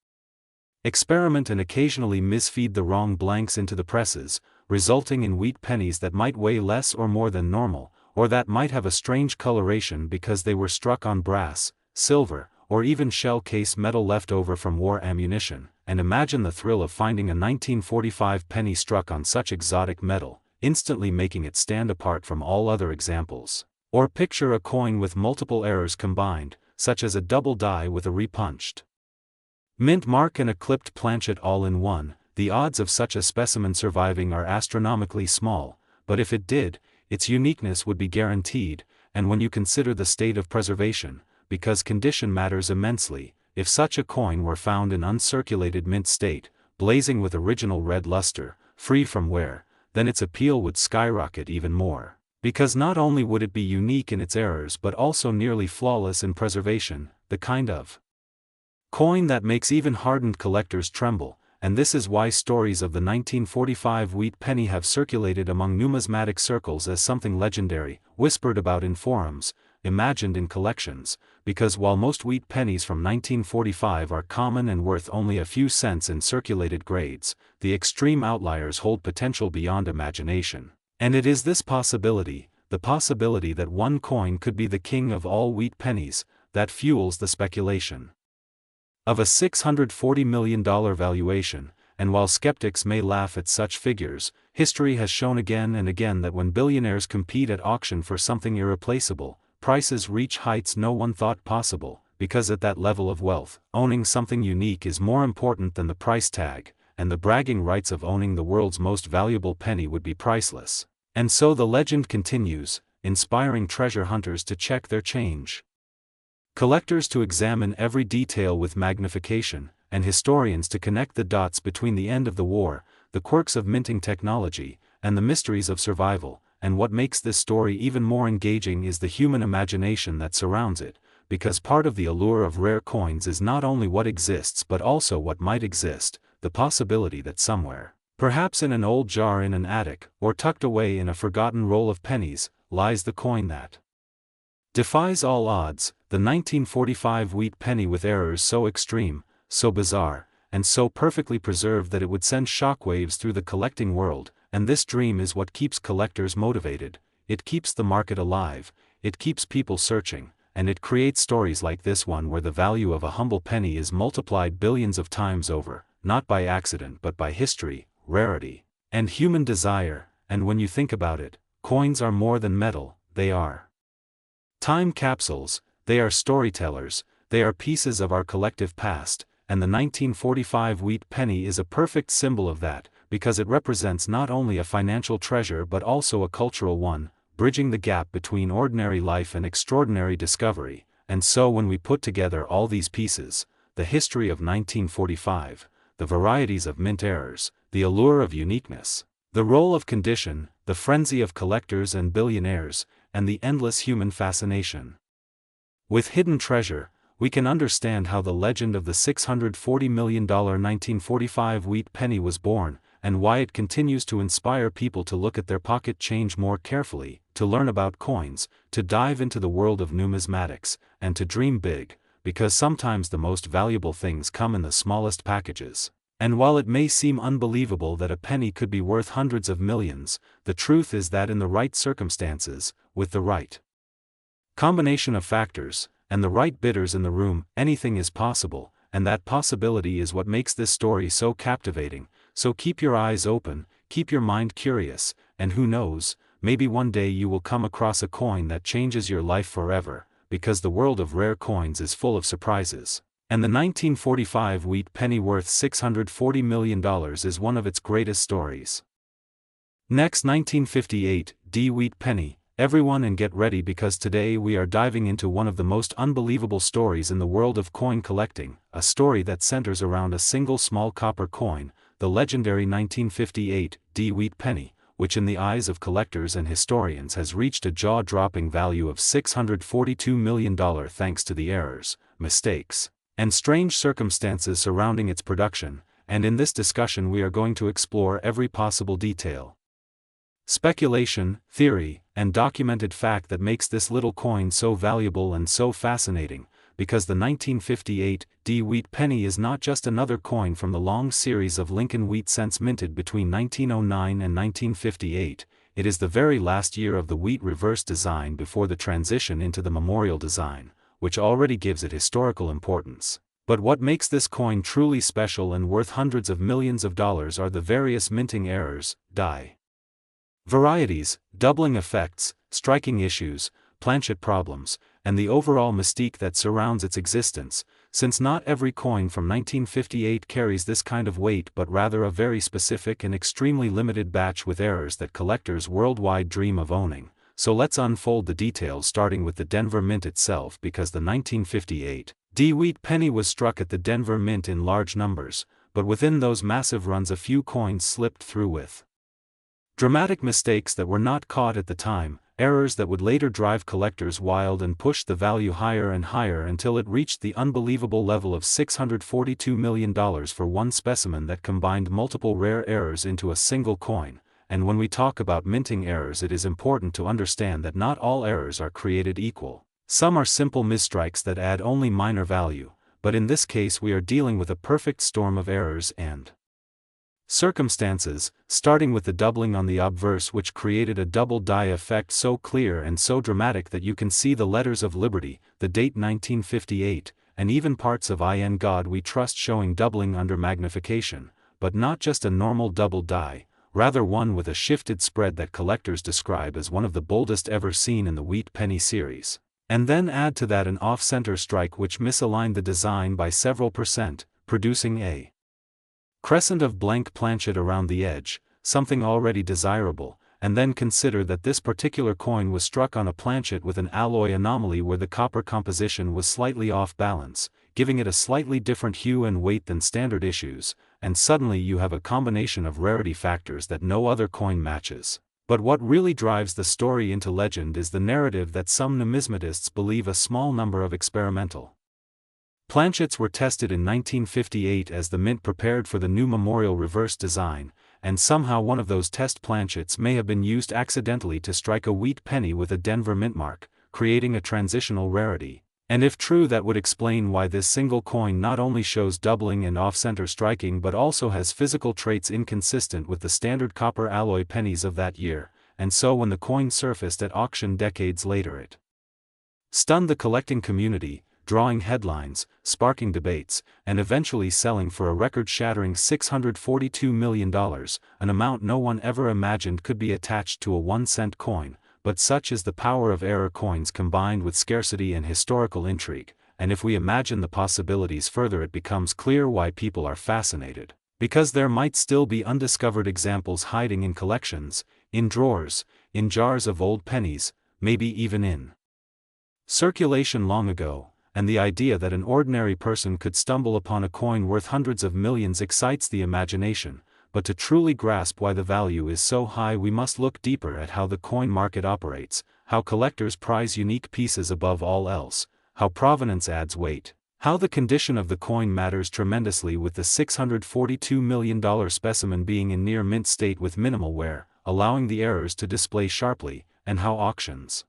experiment and occasionally misfeed the wrong blanks into the presses, resulting in wheat pennies that might weigh less or more than normal, or that might have a strange coloration because they were struck on brass, silver, or even shell case metal left over from war ammunition. And imagine the thrill of finding a 1945 penny struck on such exotic metal, instantly making it stand apart from all other examples. Or picture a coin with multiple errors combined, such as a double die with a repunched mint mark and a clipped planchet all in one. The odds of such a specimen surviving are astronomically small, but if it did, its uniqueness would be guaranteed, and when you consider the state of preservation, because condition matters immensely, if such a coin were found in uncirculated mint state, blazing with original red luster, free from wear, then its appeal would skyrocket even more, because not only would it be unique in its errors but also nearly flawless in preservation, the kind of coin that makes even hardened collectors tremble, and this is why stories of the 1945 wheat penny have circulated among numismatic circles as something legendary, whispered about in forums, imagined in collections, because while most wheat pennies from 1945 are common and worth only a few cents in circulated grades, the extreme outliers hold potential beyond imagination. And it is this possibility, the possibility that one coin could be the king of all wheat pennies, that fuels the speculation of a $640 million valuation, and while skeptics may laugh at such figures, history has shown again and again that when billionaires compete at auction for something irreplaceable, prices reach heights no one thought possible, because at that level of wealth, owning something unique is more important than the price tag, and the bragging rights of owning the world's most valuable penny would be priceless. And so the legend continues, inspiring treasure hunters to check their change, collectors to examine every detail with magnification, and historians to connect the dots between the end of the war, the quirks of minting technology, and the mysteries of survival. And what makes this story even more engaging is the human imagination that surrounds it, because part of the allure of rare coins is not only what exists but also what might exist, the possibility that somewhere, perhaps in an old jar in an attic, or tucked away in a forgotten roll of pennies, lies the coin that defies all odds, the 1945 wheat penny with errors so extreme, so bizarre, and so perfectly preserved that it would send shockwaves through the collecting world. And this dream is what keeps collectors motivated, it keeps the market alive, it keeps people searching, and it creates stories like this one where the value of a humble penny is multiplied billions of times over, not by accident but by history, rarity, and human desire. And when you think about it, coins are more than metal, they are time capsules, they are storytellers, they are pieces of our collective past, and the 1945 wheat penny is a perfect symbol of that, because it represents not only a financial treasure but also a cultural one, bridging the gap between ordinary life and extraordinary discovery. And so when we put together all these pieces, the history of 1945, the varieties of mint errors, the allure of uniqueness, the role of condition, the frenzy of collectors and billionaires, and the endless human fascination with hidden treasure, we can understand how the legend of the $640 million 1945 wheat penny was born, and why it continues to inspire people to look at their pocket change more carefully, to learn about coins, to dive into the world of numismatics, and to dream big, because sometimes the most valuable things come in the smallest packages. And while it may seem unbelievable that a penny could be worth hundreds of millions, the truth is that in the right circumstances, with the right combination of factors, and the right bidders in the room, anything is possible, and that possibility is what makes this story so captivating. So keep your eyes open, keep your mind curious, and who knows, maybe one day you will come across a coin that changes your life forever, because the world of rare coins is full of surprises. And the 1945 wheat penny worth $640 million is one of its greatest stories. Next, 1958 wheat penny. Everyone, and get ready, because today we are diving into one of the most unbelievable stories in the world of coin collecting, a story that centers around a single small copper coin, the legendary 1958 wheat penny, which in the eyes of collectors and historians has reached a jaw-dropping value of $642 million thanks to the errors, mistakes, and strange circumstances surrounding its production. And in this discussion we are going to explore every possible detail, speculation, theory, and documented fact that makes this little coin so valuable and so fascinating, because the 1958 wheat penny is not just another coin from the long series of Lincoln wheat cents minted between 1909 and 1958, it is the very last year of the wheat reverse design before the transition into the memorial design, which already gives it historical importance. But what makes this coin truly special and worth hundreds of millions of dollars are the various minting errors, die varieties, doubling effects, striking issues, planchet problems, and the overall mystique that surrounds its existence, since not every coin from 1958 carries this kind of weight but rather a very specific and extremely limited batch with errors that collectors worldwide dream of owning. So let's unfold the details, starting with the Denver Mint itself, because the 1958 wheat penny was struck at the Denver Mint in large numbers, but within those massive runs a few coins slipped through with dramatic mistakes that were not caught at the time, errors that would later drive collectors wild and push the value higher and higher until it reached the unbelievable level of $642 million for one specimen that combined multiple rare errors into a single coin. And when we talk about minting errors, it is important to understand that not all errors are created equal. Some are simple misstrikes that add only minor value, but in this case we are dealing with a perfect storm of errors and circumstances, starting with the doubling on the obverse, which created a double die effect so clear and so dramatic that you can see the letters of liberty, the date 1958, and even parts of "In God We Trust" showing doubling under magnification. but not just a normal double die, rather one with a shifted spread that collectors describe as one of the boldest ever seen in the Wheat Penny series. And then add to that an off-center strike which misaligned the design by several percent, producing a crescent of blank planchet around the edge, something already desirable, and then consider that this particular coin was struck on a planchet with an alloy anomaly where the copper composition was slightly off balance, giving it a slightly different hue and weight than standard issues, and suddenly you have a combination of rarity factors that no other coin matches. But what really drives the story into legend is the narrative that some numismatists believe a small number of experimental planchets were tested in 1958 as the mint prepared for the new memorial reverse design, and somehow one of those test planchets may have been used accidentally to strike a wheat penny with a Denver mint mark, creating a transitional rarity. And if true, that would explain why this single coin not only shows doubling and off-center striking but also has physical traits inconsistent with the standard copper alloy pennies of that year, and so when the coin surfaced at auction decades later it stunned the collecting community, drawing headlines, sparking debates, and eventually selling for a record-shattering $642 million, an amount no one ever imagined could be attached to a 1-cent coin. But such is the power of error coins combined with scarcity and historical intrigue, and if we imagine the possibilities further, it becomes clear why people are fascinated. Because there might still be undiscovered examples hiding in collections, in drawers, in jars of old pennies, maybe even in circulation long ago, and the idea that an ordinary person could stumble upon a coin worth hundreds of millions excites the imagination. But to truly grasp why the value is so high, we must look deeper at how the coin market operates, how collectors prize unique pieces above all else, how provenance adds weight, how the condition of the coin matters tremendously, with the $642 million specimen being in near mint state with minimal wear, allowing the errors to display sharply, and how auctions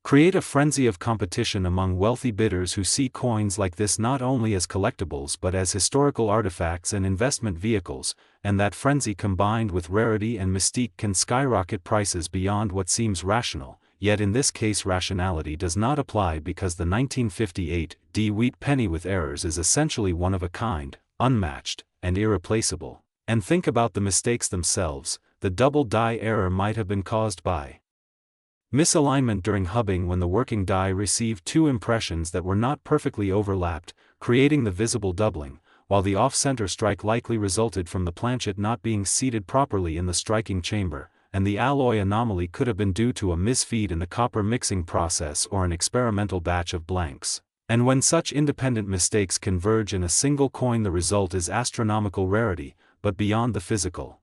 create a frenzy of competition among wealthy bidders who see coins like this not only as collectibles but as historical artifacts and investment vehicles, and that frenzy combined with rarity and mystique can skyrocket prices beyond what seems rational. Yet in this case rationality does not apply, because the 1958 Wheat penny with errors is essentially one of a kind, unmatched, and irreplaceable. And think about the mistakes themselves. The double die error might have been caused by misalignment during hubbing, when the working die received two impressions that were not perfectly overlapped, creating the visible doubling, while the off-center strike likely resulted from the planchet not being seated properly in the striking chamber, and the alloy anomaly could have been due to a misfeed in the copper mixing process or an experimental batch of blanks. And when such independent mistakes converge in a single coin, the result is astronomical rarity. But beyond the physical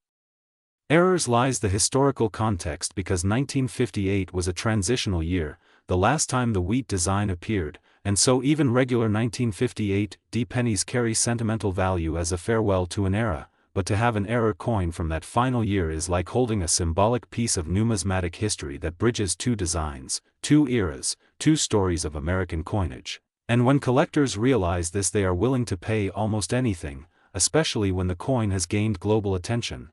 errors lies the historical context, because 1958 was a transitional year, the last time the wheat design appeared, and so even regular 1958 pennies carry sentimental value as a farewell to an era. But to have an error coin from that final year is like holding a symbolic piece of numismatic history that bridges two designs, two eras, two stories of American coinage. And when collectors realize this, they are willing to pay almost anything, especially when the coin has gained global attention.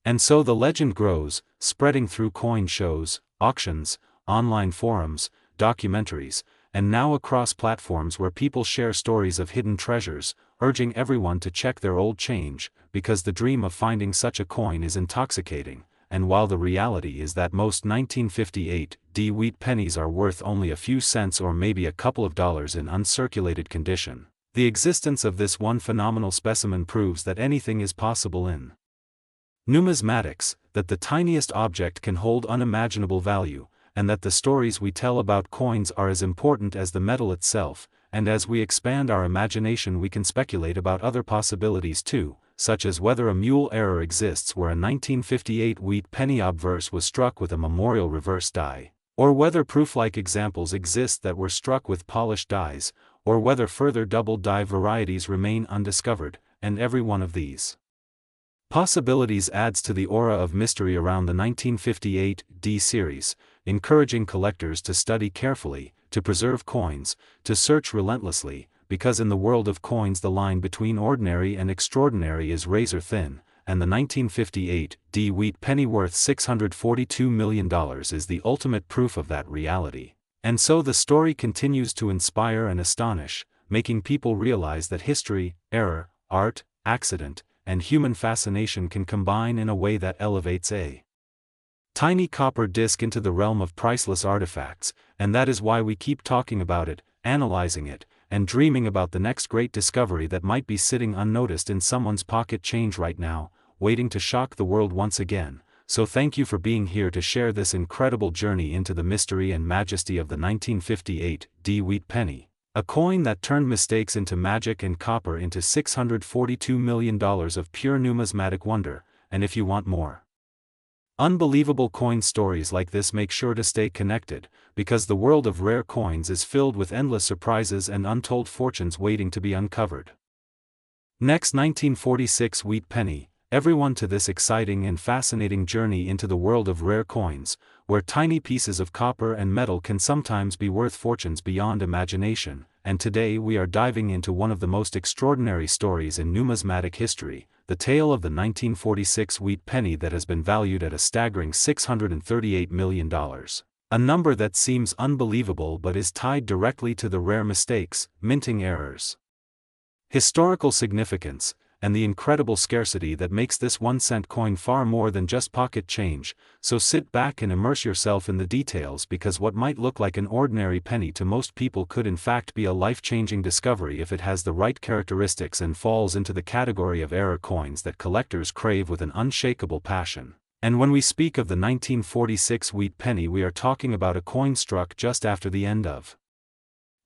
And so the legend grows, spreading through coin shows, auctions, online forums, documentaries, and now across platforms where people share stories of hidden treasures, urging everyone to check their old change, because the dream of finding such a coin is intoxicating. And while the reality is that most 1958 wheat pennies are worth only a few cents or maybe a couple of dollars in uncirculated condition, the existence of this one phenomenal specimen proves that anything is possible in numismatics, that the tiniest object can hold unimaginable value, and that the stories we tell about coins are as important as the metal itself. And as we expand our imagination, we can speculate about other possibilities too, such as whether a mule error exists where a 1958 wheat penny obverse was struck with a memorial reverse die, or whether proof-like examples exist that were struck with polished dies, or whether further double die varieties remain undiscovered. And every one of these possibilities adds to the aura of mystery around the 1958 series, encouraging collectors to study carefully, to preserve coins, to search relentlessly, because in the world of coins the line between ordinary and extraordinary is razor thin, and the 1958 wheat penny worth $642 million is the ultimate proof of that reality. And so the story continues to inspire and astonish, making people realize that history, error, art, accident, and human fascination can combine in a way that elevates a tiny copper disc into the realm of priceless artifacts, and that is why we keep talking about it, analyzing it, and dreaming about the next great discovery that might be sitting unnoticed in someone's pocket change right now, waiting to shock the world once again. So thank you for being here to share this incredible journey into the mystery and majesty of the 1958 wheat penny, a coin that turned mistakes into magic and copper into $642 million of pure numismatic wonder. And if you want more unbelievable coin stories like this, make sure to stay connected, because the world of rare coins is filled with endless surprises and untold fortunes waiting to be uncovered. Next, 1946 wheat penny. Everyone to this exciting and fascinating journey into the world of rare coins, where tiny pieces of copper and metal can sometimes be worth fortunes beyond imagination. And today we are diving into one of the most extraordinary stories in numismatic history, the tale of the 1946 wheat penny that has been valued at a staggering $638 million. A number that seems unbelievable but is tied directly to the rare mistakes, minting errors, historical significance, and the incredible scarcity that makes this 1-cent coin far more than just pocket change. So sit back and immerse yourself in the details, because what might look like an ordinary penny to most people could in fact be a life-changing discovery if it has the right characteristics and falls into the category of error coins that collectors crave with an unshakable passion. And when we speak of the 1946 wheat penny, we are talking about a coin struck just after the end of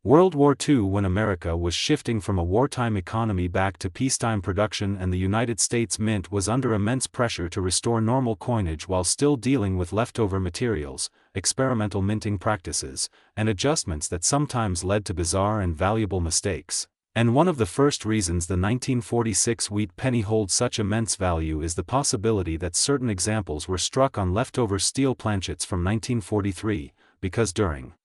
World War II, when America was shifting from a wartime economy back to peacetime production, and the United States Mint was under immense pressure to restore normal coinage while still dealing with leftover materials, experimental minting practices, and adjustments that sometimes led to bizarre and valuable mistakes. And one of the first reasons the 1946 wheat penny holds such immense value is the possibility that certain examples were struck on leftover steel planchets from 1943, because during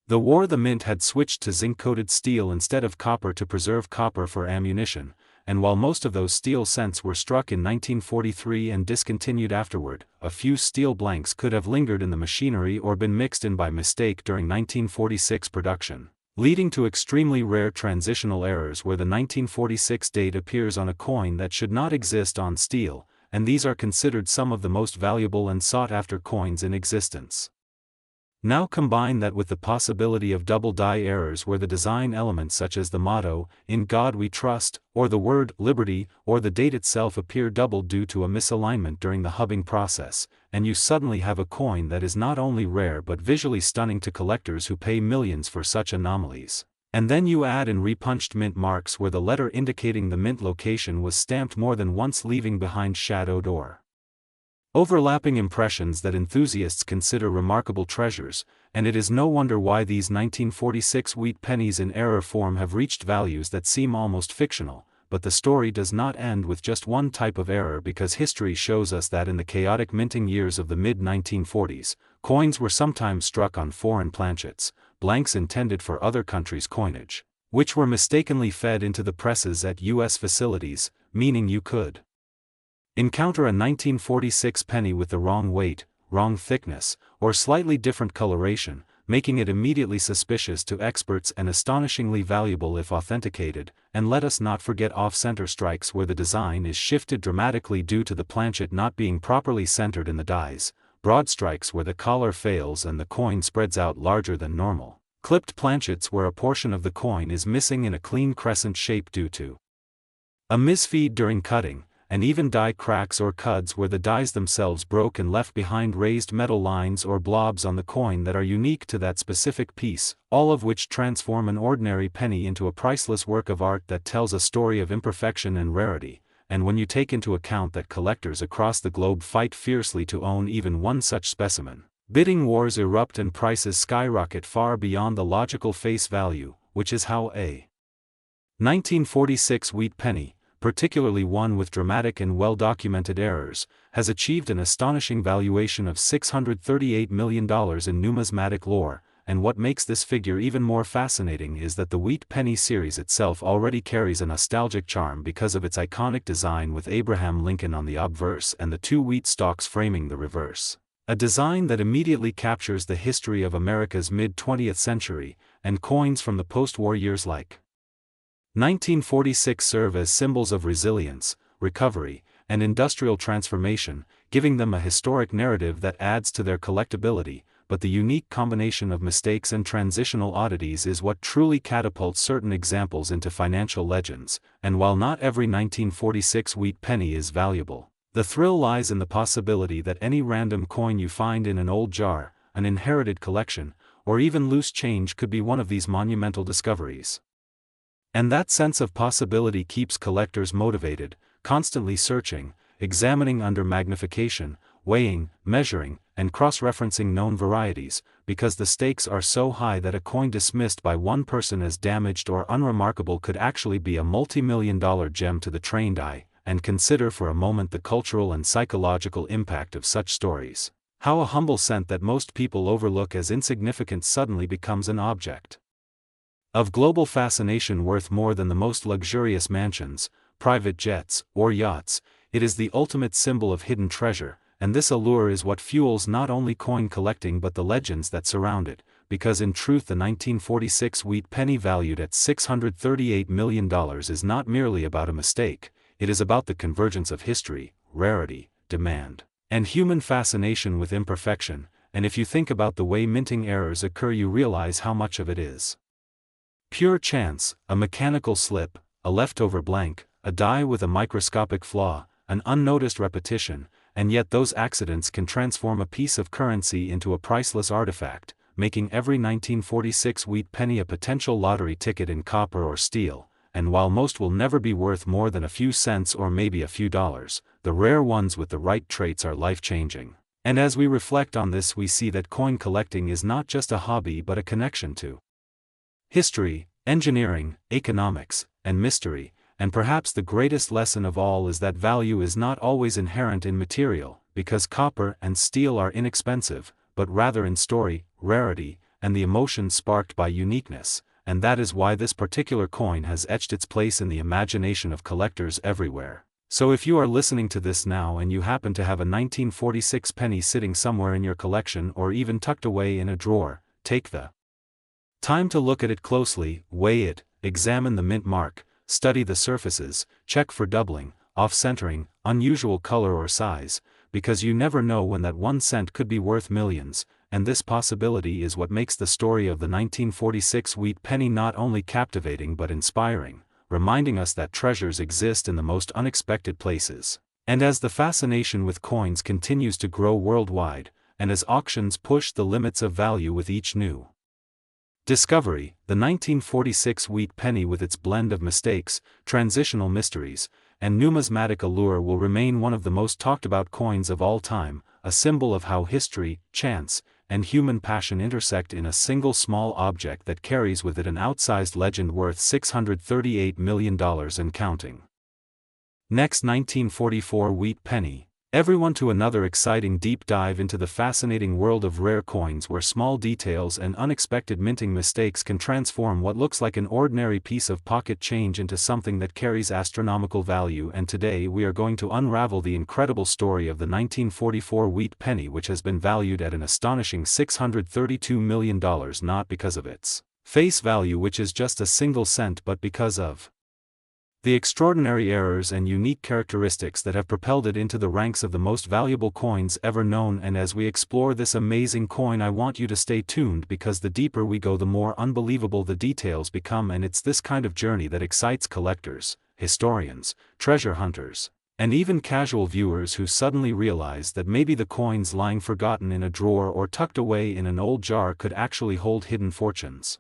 the war the mint had switched to zinc-coated steel instead of copper to preserve copper for ammunition, and while most of those steel cents were struck in 1943 and discontinued afterward, a few steel blanks could have lingered in the machinery or been mixed in by mistake during 1946 production, leading to extremely rare transitional errors where the 1946 date appears on a coin that should not exist on steel, and these are considered some of the most valuable and sought-after coins in existence. Now combine that with the possibility of double die errors where the design elements such as the motto, "In God We Trust," or the word "Liberty," or the date itself appear doubled due to a misalignment during the hubbing process, and you suddenly have a coin that is not only rare but visually stunning to collectors who pay millions for such anomalies. And then you add in repunched mint marks where the letter indicating the mint location was stamped more than once, leaving behind shadowed or overlapping impressions that enthusiasts consider remarkable treasures, and it is no wonder why these 1946 wheat pennies in error form have reached values that seem almost fictional. But the story does not end with just one type of error, because history shows us that in the chaotic minting years of the mid-1940s, coins were sometimes struck on foreign planchets, blanks intended for other countries' coinage, which were mistakenly fed into the presses at U.S. facilities, meaning you could encounter a 1946 penny with the wrong weight, wrong thickness, or slightly different coloration, making it immediately suspicious to experts and astonishingly valuable if authenticated. And let us not forget off-center strikes where the design is shifted dramatically due to the planchet not being properly centered in the dies, broad strikes where the collar fails and the coin spreads out larger than normal, clipped planchets where a portion of the coin is missing in a clean crescent shape due to a misfeed during cutting, and even die cracks or cuds where the dies themselves broke and left behind raised metal lines or blobs on the coin that are unique to that specific piece, all of which transform an ordinary penny into a priceless work of art that tells a story of imperfection and rarity. And when you take into account that collectors across the globe fight fiercely to own even one such specimen, bidding wars erupt and prices skyrocket far beyond the logical face value, which is how a 1946 wheat penny, particularly one with dramatic and well-documented errors, has achieved an astonishing valuation of $638 million in numismatic lore. And what makes this figure even more fascinating is that the wheat penny series itself already carries a nostalgic charm because of its iconic design with Abraham Lincoln on the obverse and the two wheat stalks framing the reverse, a design that immediately captures the history of America's mid-20th century, and coins from the post-war years like 1946 serve as symbols of resilience, recovery, and industrial transformation, giving them a historic narrative that adds to their collectability, but the unique combination of mistakes and transitional oddities is what truly catapults certain examples into financial legends, and while not every 1946 wheat penny is valuable, the thrill lies in the possibility that any random coin you find in an old jar, an inherited collection, or even loose change could be one of these monumental discoveries. And that sense of possibility keeps collectors motivated, constantly searching, examining under magnification, weighing, measuring, and cross-referencing known varieties, because the stakes are so high that a coin dismissed by one person as damaged or unremarkable could actually be a multi-million-dollar gem to the trained eye. And consider for a moment the cultural and psychological impact of such stories. How a humble cent that most people overlook as insignificant suddenly becomes an object of global fascination worth more than the most luxurious mansions, private jets, or yachts. It is the ultimate symbol of hidden treasure, and this allure is what fuels not only coin collecting but the legends that surround it, because in truth the 1946 wheat penny valued at $638 million is not merely about a mistake. It is about the convergence of history, rarity, demand, and human fascination with imperfection, and if you think about the way minting errors occur you realize how much of it is pure chance, a mechanical slip, a leftover blank, a die with a microscopic flaw, an unnoticed repetition, and yet those accidents can transform a piece of currency into a priceless artifact, making every 1946 wheat penny a potential lottery ticket in copper or steel. And while most will never be worth more than a few cents or maybe a few dollars, the rare ones with the right traits are life-changing. And as we reflect on this we see that coin collecting is not just a hobby but a connection to history, engineering, economics, and mystery, and perhaps the greatest lesson of all is that value is not always inherent in material, because copper and steel are inexpensive, but rather in story, rarity, and the emotion sparked by uniqueness. And that is why this particular coin has etched its place in the imagination of collectors everywhere. So if you are listening to this now and you happen to have a 1946 penny sitting somewhere in your collection or even tucked away in a drawer, take the time to look at it closely, weigh it, examine the mint mark, study the surfaces, check for doubling, off-centering, unusual color or size, because you never know when that 1 cent could be worth millions. And this possibility is what makes the story of the 1946 wheat penny not only captivating but inspiring, reminding us that treasures exist in the most unexpected places. And as the fascination with coins continues to grow worldwide, and as auctions push the limits of value with each new discovery, the 1946 wheat penny with its blend of mistakes, transitional mysteries, and numismatic allure will remain one of the most talked about coins of all time, a symbol of how history, chance, and human passion intersect in a single small object that carries with it an outsized legend worth $638 million and counting. Next, 1944 wheat penny. Everyone to another exciting deep dive into the fascinating world of rare coins where small details and unexpected minting mistakes can transform what looks like an ordinary piece of pocket change into something that carries astronomical value. And today we are going to unravel the incredible story of the 1944 wheat penny, which has been valued at an astonishing $632 million, not because of its face value, which is just a single cent, but because of the extraordinary errors and unique characteristics that have propelled it into the ranks of the most valuable coins ever known. And as we explore this amazing coin, I want you to stay tuned, because the deeper we go the more unbelievable the details become, and it's this kind of journey that excites collectors, historians, treasure hunters, and even casual viewers who suddenly realize that maybe the coins lying forgotten in a drawer or tucked away in an old jar could actually hold hidden fortunes.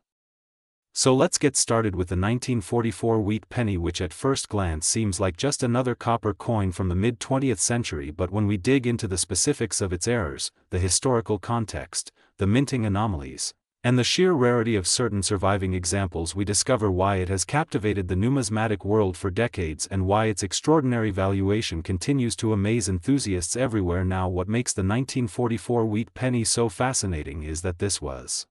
So let's get started with the 1944 wheat penny, which at first glance seems like just another copper coin from the mid-20th century, but when we dig into the specifics of its errors, the historical context, the minting anomalies, and the sheer rarity of certain surviving examples, we discover why it has captivated the numismatic world for decades and why its extraordinary valuation continues to amaze enthusiasts everywhere. Now, what makes the 1944 wheat penny so fascinating is that this was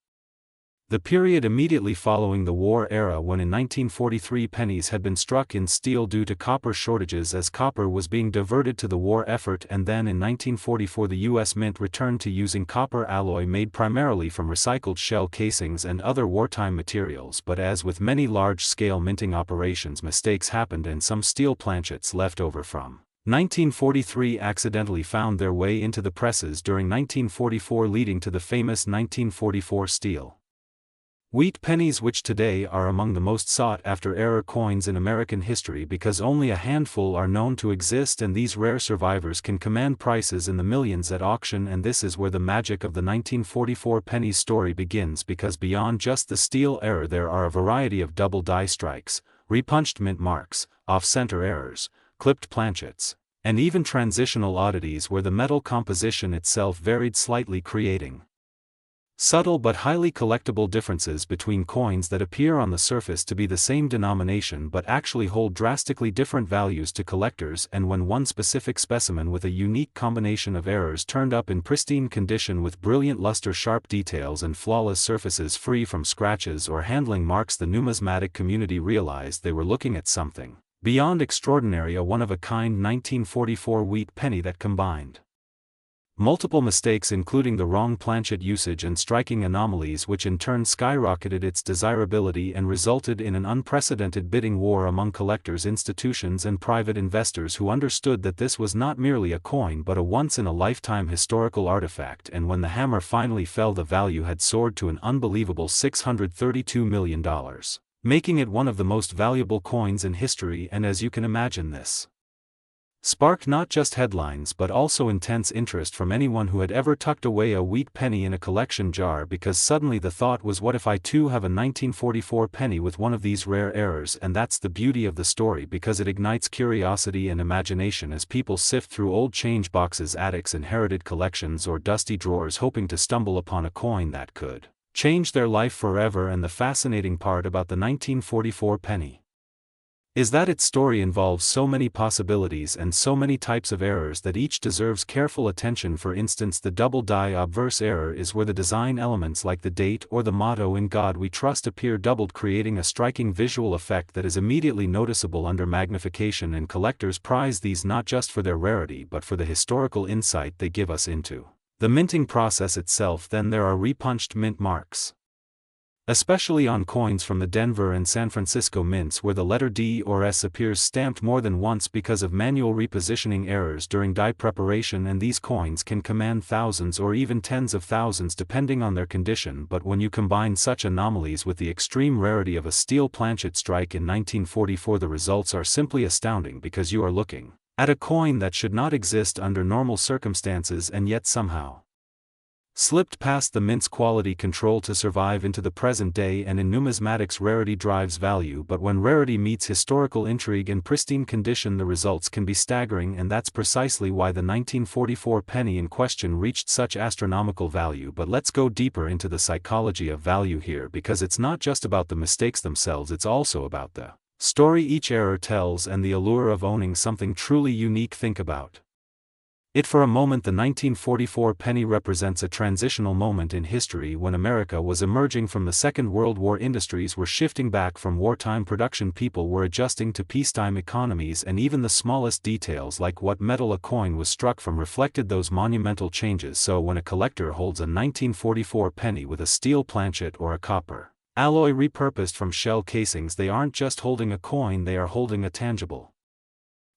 The period immediately following the war era, when in 1943 pennies had been struck in steel due to copper shortages as copper was being diverted to the war effort, and then in 1944 the U.S. Mint returned to using copper alloy made primarily from recycled shell casings and other wartime materials. But as with many large-scale minting operations, mistakes happened and some steel planchets left over from 1943 accidentally found their way into the presses during 1944, leading to the famous 1944 steel wheat pennies, which today are among the most sought-after error coins in American history because only a handful are known to exist, and these rare survivors can command prices in the millions at auction. And this is where the magic of the 1944 pennies story begins, because beyond just the steel error there are a variety of double die strikes, repunched mint marks, off-center errors, clipped planchets, and even transitional oddities where the metal composition itself varied slightly, creating subtle but highly collectible differences between coins that appear on the surface to be the same denomination but actually hold drastically different values to collectors. And when one specific specimen with a unique combination of errors turned up in pristine condition with brilliant luster, sharp details, and flawless surfaces free from scratches or handling marks, the numismatic community realized they were looking at something beyond extraordinary, a one-of-a-kind 1944 wheat penny that combined multiple mistakes, including the wrong planchet usage and striking anomalies, which in turn skyrocketed its desirability and resulted in an unprecedented bidding war among collectors, institutions, and private investors who understood that this was not merely a coin but a once-in-a-lifetime historical artifact. And when the hammer finally fell, the value had soared to an unbelievable $632 million, making it one of the most valuable coins in history. And as you can imagine, this sparked not just headlines but also intense interest from anyone who had ever tucked away a wheat penny in a collection jar, because suddenly the thought was, what if I too have a 1944 penny with one of these rare errors? And that's the beauty of the story, because it ignites curiosity and imagination as people sift through old change boxes, attics, inherited collections, or dusty drawers, hoping to stumble upon a coin that could change their life forever. And the fascinating part about the 1944 penny is that its story involves so many possibilities and so many types of errors that each deserves careful attention. For instance, the double die obverse error is where the design elements like the date or the motto "In God We Trust" appear doubled, creating a striking visual effect that is immediately noticeable under magnification, and collectors prize these not just for their rarity but for the historical insight they give us into the minting process itself. Then there are repunched mint marks, especially on coins from the Denver and San Francisco mints, where the letter D or S appears stamped more than once because of manual repositioning errors during die preparation, and these coins can command thousands or even tens of thousands depending on their condition. But when you combine such anomalies with the extreme rarity of a steel planchet strike in 1944, the results are simply astounding, because you are looking at a coin that should not exist under normal circumstances and yet somehow slipped past the mint's quality control to survive into the present day. And in numismatics, rarity drives value, but when rarity meets historical intrigue in pristine condition, the results can be staggering. And that's precisely why the 1944 penny in question reached such astronomical value. But let's go deeper into the psychology of value here, because it's not just about the mistakes themselves, it's also about the story each error tells and the allure of owning something truly unique. Think about it for a moment. The 1944 penny represents a transitional moment in history when America was emerging from the Second World War. Industries were shifting back from wartime production, people were adjusting to peacetime economies, and even the smallest details like what metal a coin was struck from reflected those monumental changes. So when a collector holds a 1944 penny with a steel planchet or a copper alloy repurposed from shell casings, they aren't just holding a coin, they are holding a tangible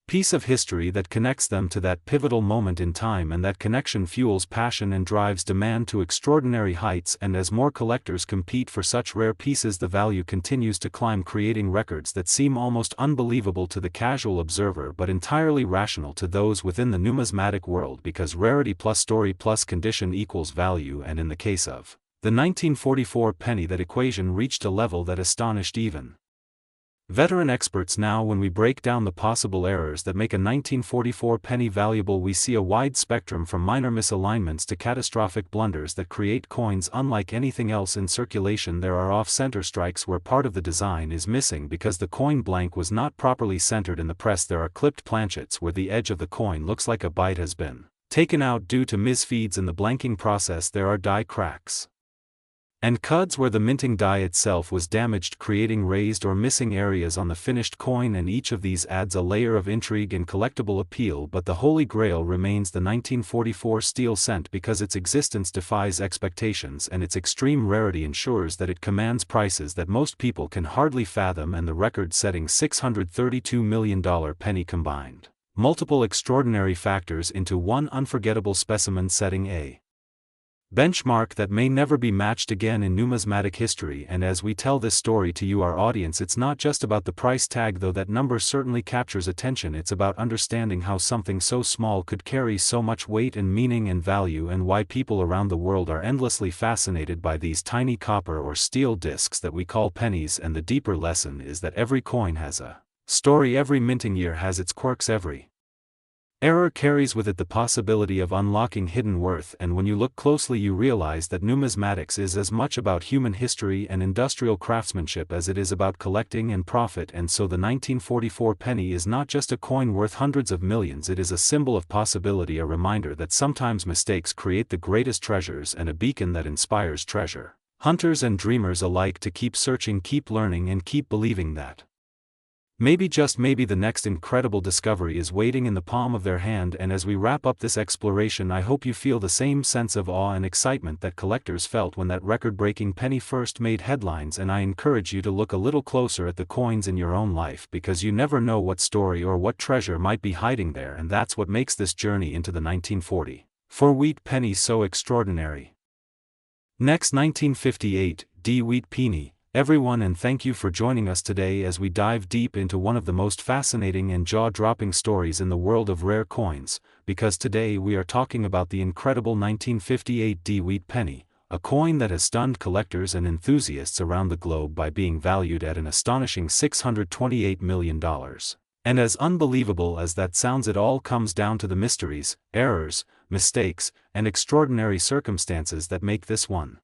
piece of history that connects them to that pivotal moment in time, and that connection fuels passion and drives demand to extraordinary heights. And as more collectors compete for such rare pieces, the value continues to climb, creating records that seem almost unbelievable to the casual observer but entirely rational to those within the numismatic world, because rarity plus story plus condition equals value. And in the case of the 1944 penny, that equation reached a level that astonished even veteran experts. Now, when we break down the possible errors that make a 1944 penny valuable, we see a wide spectrum from minor misalignments to catastrophic blunders that create coins unlike anything else in circulation. There are off-center strikes where part of the design is missing because the coin blank was not properly centered in the press. There are clipped planchets where the edge of the coin looks like a bite has been taken out due to misfeeds in the blanking process. There are die cracks And cuds where the minting die itself was damaged, creating raised or missing areas on the finished coin, and each of these adds a layer of intrigue and collectible appeal. But the holy grail remains the 1944 steel cent, because its existence defies expectations and its extreme rarity ensures that it commands prices that most people can hardly fathom, and the record-setting $632 million penny combined multiple extraordinary factors into one unforgettable specimen, setting a benchmark that may never be matched again in numismatic history. And as we tell this story to you, our audience, it's not just about the price tag, though that number certainly captures attention. It's about understanding how something so small could carry so much weight and meaning and value, and why people around the world are endlessly fascinated by these tiny copper or steel discs that we call pennies. And the deeper lesson is that every coin has a story, every minting year has its quirks, every error carries with it the possibility of unlocking hidden worth, and when you look closely you realize that numismatics is as much about human history and industrial craftsmanship as it is about collecting and profit. And so the 1944 penny is not just a coin worth hundreds of millions, it is a symbol of possibility, a reminder that sometimes mistakes create the greatest treasures, and a beacon that inspires treasure hunters and dreamers alike to keep searching, keep learning, and keep believing that maybe, just maybe, the next incredible discovery is waiting in the palm of their hand. And as we wrap up this exploration, I hope you feel the same sense of awe and excitement that collectors felt when that record-breaking penny first made headlines. And I encourage you to look a little closer at the coins in your own life, because you never know what story or what treasure might be hiding there, and that's what makes this journey into the 1944 wheat penny so extraordinary. Next, 1958 wheat penny. Everyone, and thank you for joining us today as we dive deep into one of the most fascinating and jaw-dropping stories in the world of rare coins, because today we are talking about the incredible 1958 wheat penny, a coin that has stunned collectors and enthusiasts around the globe by being valued at an astonishing $628 million. And as unbelievable as that sounds, it all comes down to the mysteries, errors, mistakes, and extraordinary circumstances that make this one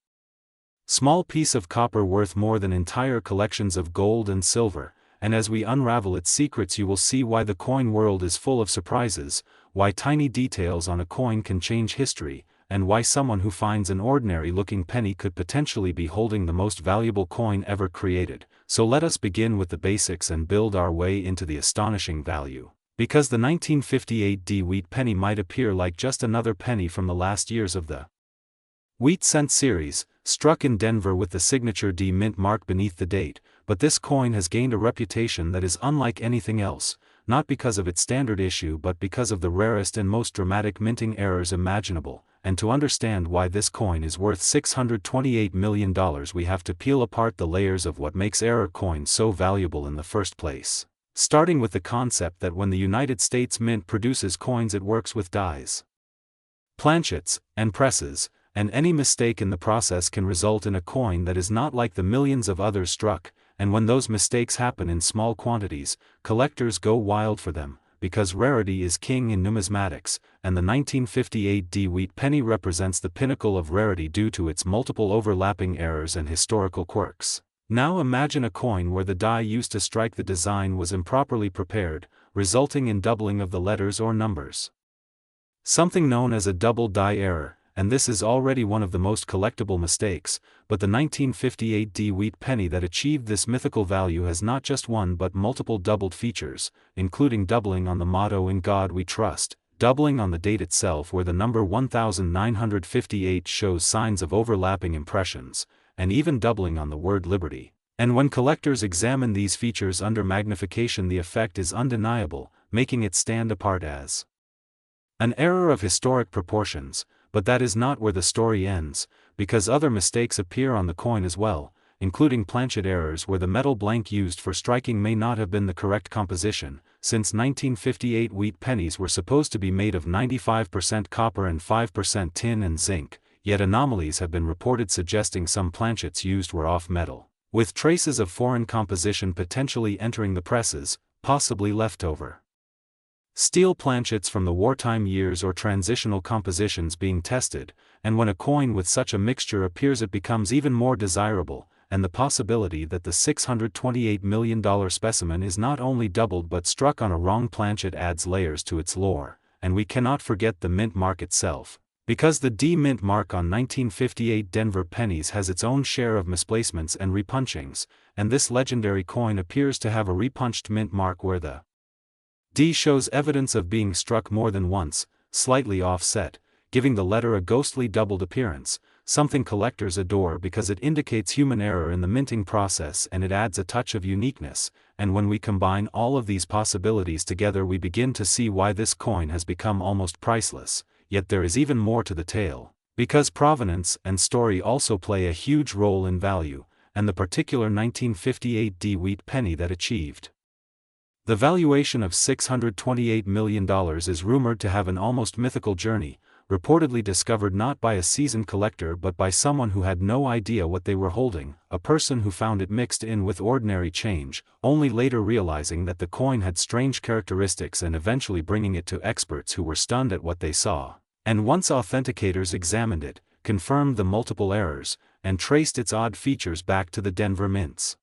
small piece of copper worth more than entire collections of gold and silver. And as we unravel its secrets, you will see why the coin world is full of surprises, why tiny details on a coin can change history, and why someone who finds an ordinary-looking penny could potentially be holding the most valuable coin ever created. So let us begin with the basics and build our way into the astonishing value. Because the 1958 wheat penny might appear like just another penny from the last years of the wheat cent series, struck in Denver with the signature D mint mark beneath the date, but this coin has gained a reputation that is unlike anything else, not because of its standard issue but because of the rarest and most dramatic minting errors imaginable. And to understand why this coin is worth $628 million, we have to peel apart the layers of what makes error coins so valuable in the first place. Starting with the concept that when the United States Mint produces coins, it works with dies, planchets, and presses, and any mistake in the process can result in a coin that is not like the millions of others struck. And when those mistakes happen in small quantities, collectors go wild for them, because rarity is king in numismatics, and the 1958 wheat penny represents the pinnacle of rarity due to its multiple overlapping errors and historical quirks. Now imagine a coin where the die used to strike the design was improperly prepared, resulting in doubling of the letters or numbers. Something known as a double die error. And this is already one of the most collectible mistakes, but the 1958 wheat penny that achieved this mythical value has not just one but multiple doubled features, including doubling on the motto "In God We Trust," doubling on the date itself where the number 1958 shows signs of overlapping impressions, and even doubling on the word liberty. And when collectors examine these features under magnification, the effect is undeniable, making it stand apart as an error of historic proportions. But that is not where the story ends, because other mistakes appear on the coin as well, including planchet errors where the metal blank used for striking may not have been the correct composition. Since 1958 wheat pennies were supposed to be made of 95% copper and 5% tin and zinc, yet anomalies have been reported suggesting some planchets used were off metal, with traces of foreign composition potentially entering the presses, possibly leftover steel planchets from the wartime years or transitional compositions being tested. And when a coin with such a mixture appears, it becomes even more desirable, and the possibility that the $628 million specimen is not only doubled but struck on a wrong planchet adds layers to its lore. And we cannot forget the mint mark itself, Because the D mint mark on 1958 Denver pennies has its own share of misplacements and repunchings, and this legendary coin appears to have a repunched mint mark where the D shows evidence of being struck more than once, slightly offset, giving the letter a ghostly doubled appearance, something collectors adore because it indicates human error in the minting process and it adds a touch of uniqueness, and when we combine all of these possibilities together we begin to see why this coin has become almost priceless. Yet there is even more to the tale, because provenance and story also play a huge role in value, and the particular 1958 D wheat penny that achieved the valuation of $628 million is rumored to have an almost mythical journey, reportedly discovered not by a seasoned collector but by someone who had no idea what they were holding, a person who found it mixed in with ordinary change, only later realizing that the coin had strange characteristics and eventually bringing it to experts who were stunned at what they saw, and once authenticators examined it, confirmed the multiple errors, and traced its odd features back to the Denver mints.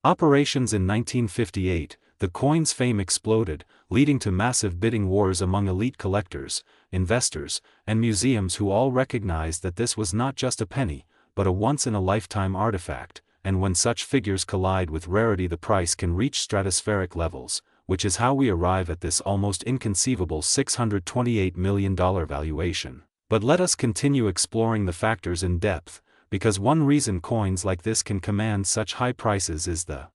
Operations in 1958, the coin's fame exploded, leading to massive bidding wars among elite collectors, investors, and museums who all recognized that this was not just a penny, but a once-in-a-lifetime artifact, and when such figures collide with rarity the price can reach stratospheric levels, which is how we arrive at this almost inconceivable $628 million valuation. But let us continue exploring the factors in depth, because one reason coins like this can command such high prices is the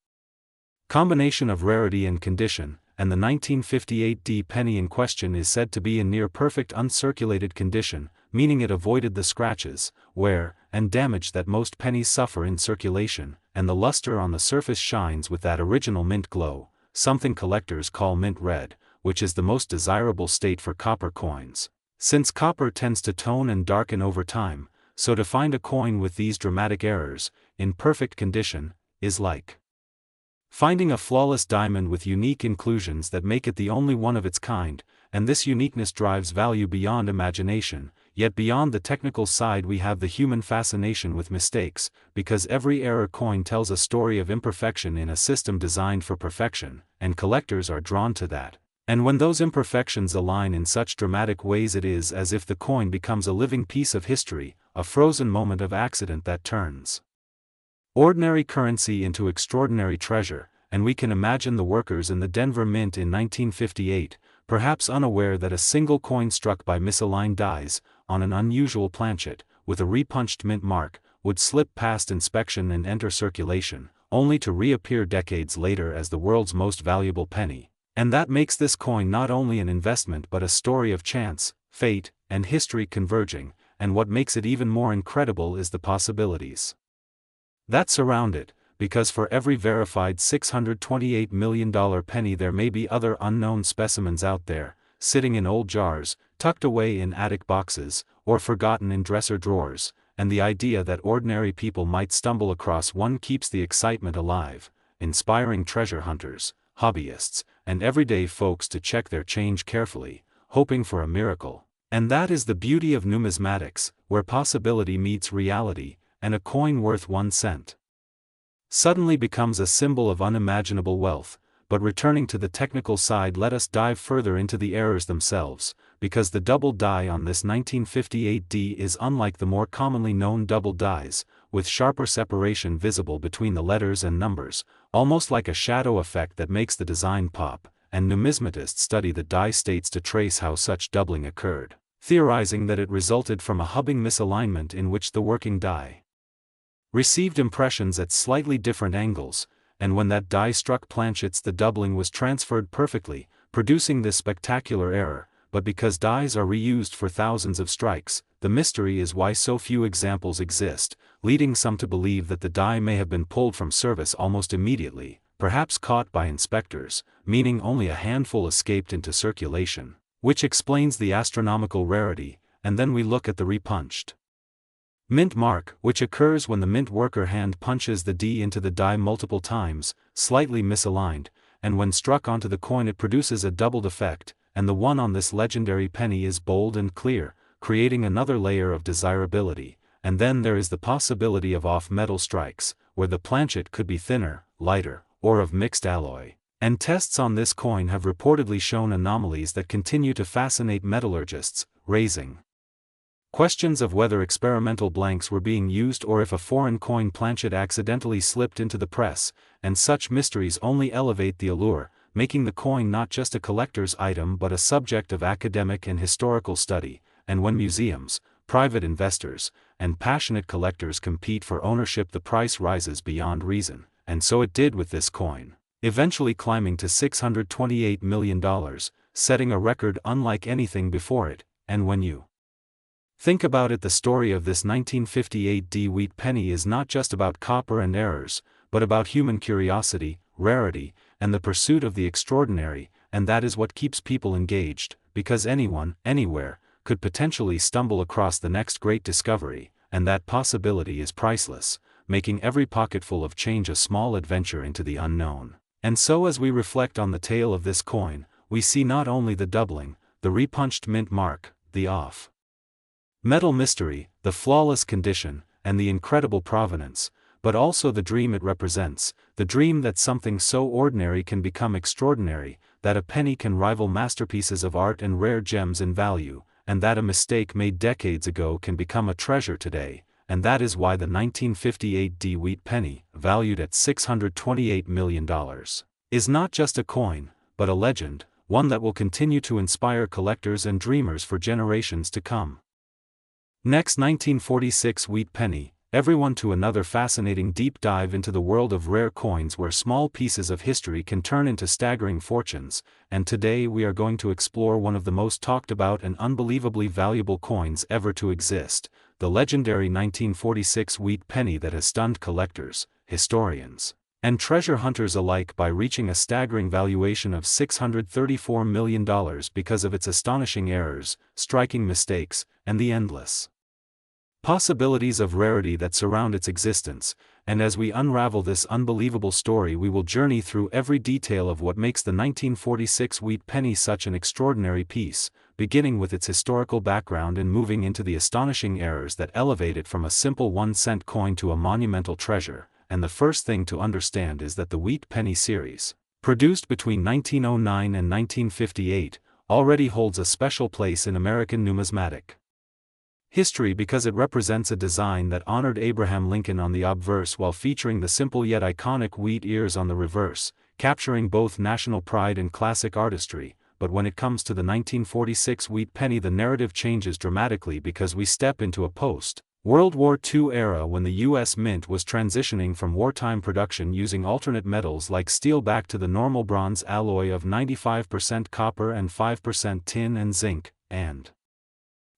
combination of rarity and condition, and the 1958 D penny in question is said to be in near-perfect uncirculated condition, meaning it avoided the scratches, wear, and damage that most pennies suffer in circulation, and the luster on the surface shines with that original mint glow, something collectors call mint red, which is the most desirable state for copper coins. Since copper tends to tone and darken over time, so to find a coin with these dramatic errors, in perfect condition, is like finding a flawless diamond with unique inclusions that make it the only one of its kind, and this uniqueness drives value beyond imagination. Yet beyond the technical side we have the human fascination with mistakes, because every error coin tells a story of imperfection in a system designed for perfection, and collectors are drawn to that. And when those imperfections align in such dramatic ways it is as if the coin becomes a living piece of history, a frozen moment of accident that turns ordinary currency into extraordinary treasure, and we can imagine the workers in the Denver Mint in 1958, perhaps unaware that a single coin struck by misaligned dies, on an unusual planchet, with a repunched mint mark, would slip past inspection and enter circulation, only to reappear decades later as the world's most valuable penny. And that makes this coin not only an investment but a story of chance, fate, and history converging, and what makes it even more incredible is the possibilities that surround it, because for every verified $628 million penny there may be other unknown specimens out there, sitting in old jars, tucked away in attic boxes, or forgotten in dresser drawers, and the idea that ordinary people might stumble across one keeps the excitement alive, inspiring treasure hunters, hobbyists, and everyday folks to check their change carefully, hoping for a miracle. And that is the beauty of numismatics, where possibility meets reality, and a coin worth 1 cent suddenly becomes a symbol of unimaginable wealth. But returning to the technical side, let us dive further into the errors themselves, because the double die on this 1958 D is unlike the more commonly known double dies, with sharper separation visible between the letters and numbers, almost like a shadow effect that makes the design pop, and numismatists study the die states to trace how such doubling occurred, theorizing that it resulted from a hubbing misalignment in which the working die received impressions at slightly different angles, and when that die struck planchets the doubling was transferred perfectly, producing this spectacular error. But because dies are reused for thousands of strikes, the mystery is why so few examples exist, leading some to believe that the die may have been pulled from service almost immediately, perhaps caught by inspectors, meaning only a handful escaped into circulation, which explains the astronomical rarity. And then we look at the repunched mint mark, which occurs when the mint worker hand punches the D into the die multiple times, slightly misaligned, and when struck onto the coin it produces a doubled effect, and the one on this legendary penny is bold and clear, creating another layer of desirability. And then there is the possibility of off-metal strikes, where the planchet could be thinner, lighter, or of mixed alloy. And tests on this coin have reportedly shown anomalies that continue to fascinate metallurgists, raising Questions of whether experimental blanks were being used or if a foreign coin planchet accidentally slipped into the press, and such mysteries only elevate the allure, making the coin not just a collector's item but a subject of academic and historical study. And when museums, private investors, and passionate collectors compete for ownership, the price rises beyond reason, and so it did with this coin, eventually climbing to $628 million, setting a record unlike anything before it. And when you think about it, the story of this 1958 wheat penny is not just about copper and errors, but about human curiosity, rarity, and the pursuit of the extraordinary. And that is what keeps people engaged, because anyone, anywhere, could potentially stumble across the next great discovery, and that possibility is priceless, making every pocketful of change a small adventure into the unknown. And so as we reflect on the tale of this coin, we see not only the doubling, the repunched mint mark, the off-metal mystery, the flawless condition, and the incredible provenance, but also the dream it represents, the dream that something so ordinary can become extraordinary, that a penny can rival masterpieces of art and rare gems in value, and that a mistake made decades ago can become a treasure today. And that is why the 1958 wheat penny, valued at $628 million, is not just a coin, but a legend, one that will continue to inspire collectors and dreamers for generations to come. Next, 1946 wheat penny, everyone to another fascinating deep dive into the world of rare coins where small pieces of history can turn into staggering fortunes. And today we are going to explore one of the most talked about and unbelievably valuable coins ever to exist, the legendary 1946 wheat penny that has stunned collectors, historians, and treasure hunters alike by reaching a staggering valuation of $634 million because of its astonishing errors, striking mistakes, and the endless possibilities of rarity that surround its existence. And as we unravel this unbelievable story, we will journey through every detail of what makes the 1946 wheat penny such an extraordinary piece, beginning with its historical background and moving into the astonishing errors that elevate it from a simple 1-cent coin to a monumental treasure. And the first thing to understand is that the wheat penny series, produced between 1909 and 1958, already holds a special place in American numismatic history because it represents a design that honored Abraham Lincoln on the obverse while featuring the simple yet iconic wheat ears on the reverse, capturing both national pride and classic artistry. But when it comes to the 1946 wheat penny, the narrative changes dramatically because we step into a post-World War II era when the U.S. Mint was transitioning from wartime production using alternate metals like steel back to the normal bronze alloy of 95% copper and 5% tin and zinc, and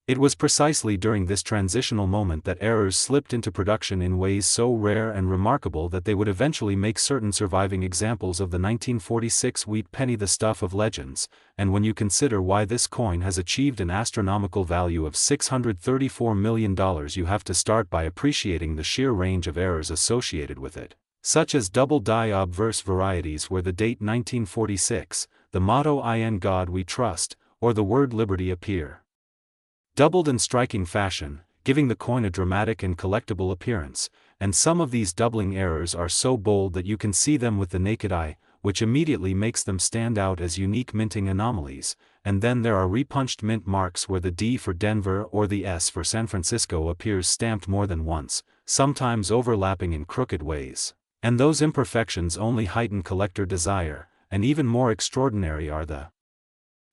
it was precisely during this transitional moment that errors slipped into production in ways so rare and remarkable that they would eventually make certain surviving examples of the 1946 wheat penny the stuff of legends. And when you consider why this coin has achieved an astronomical value of $634 million, you have to start by appreciating the sheer range of errors associated with it, such as double die obverse varieties where the date 1946, the motto "In God We Trust," or the word liberty appear doubled in striking fashion, giving the coin a dramatic and collectible appearance. And some of these doubling errors are so bold that you can see them with the naked eye, which immediately makes them stand out as unique minting anomalies. And then there are repunched mint marks where the D for Denver or the S for San Francisco appears stamped more than once, sometimes overlapping in crooked ways. And those imperfections only heighten collector desire. And even more extraordinary are the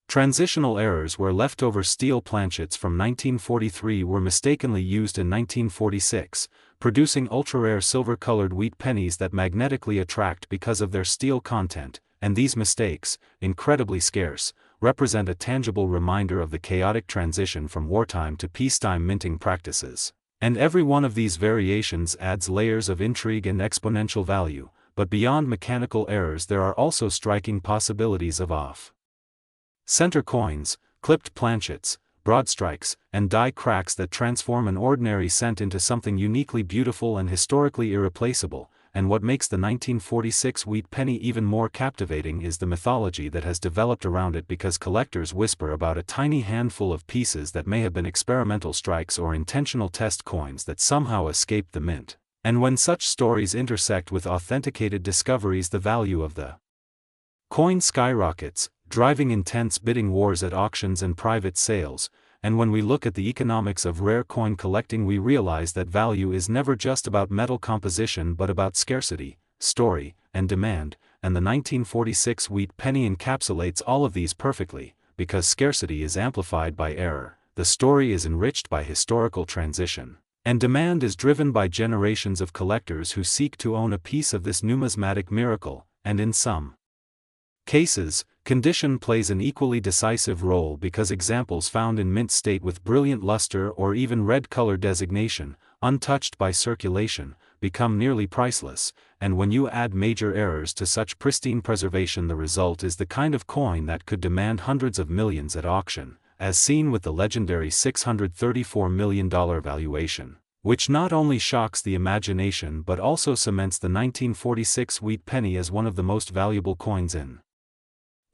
transitional errors where leftover steel planchets from 1943 were mistakenly used in 1946, producing ultra-rare silver-colored wheat pennies that magnetically attract because of their steel content. And these mistakes, incredibly scarce, represent a tangible reminder of the chaotic transition from wartime to peacetime minting practices. And every one of these variations adds layers of intrigue and exponential value. But beyond mechanical errors, there are also striking possibilities of off-center coins, clipped planchets, broad strikes, and die cracks that transform an ordinary cent into something uniquely beautiful and historically irreplaceable. And what makes the 1946 wheat penny even more captivating is the mythology that has developed around it, because collectors whisper about a tiny handful of pieces that may have been experimental strikes or intentional test coins that somehow escaped the mint. And when such stories intersect with authenticated discoveries, the value of the coin skyrockets, driving intense bidding wars at auctions and private sales. and when we look at the economics of rare coin collecting we realize that value is never just about metal composition but about scarcity, story, and demand, and the 1946 wheat penny encapsulates all of these perfectly, because scarcity is amplified by error, the story is enriched by historical transition, and demand is driven by generations of collectors who seek to own a piece of this numismatic miracle, and in some cases, condition plays an equally decisive role because examples found in mint state with brilliant luster or even red color designation, untouched by circulation, become nearly priceless, and when you add major errors to such pristine preservation the result is the kind of coin that could demand hundreds of millions at auction, as seen with the legendary $634 million valuation, which not only shocks the imagination but also cements the 1946 wheat penny as one of the most valuable coins in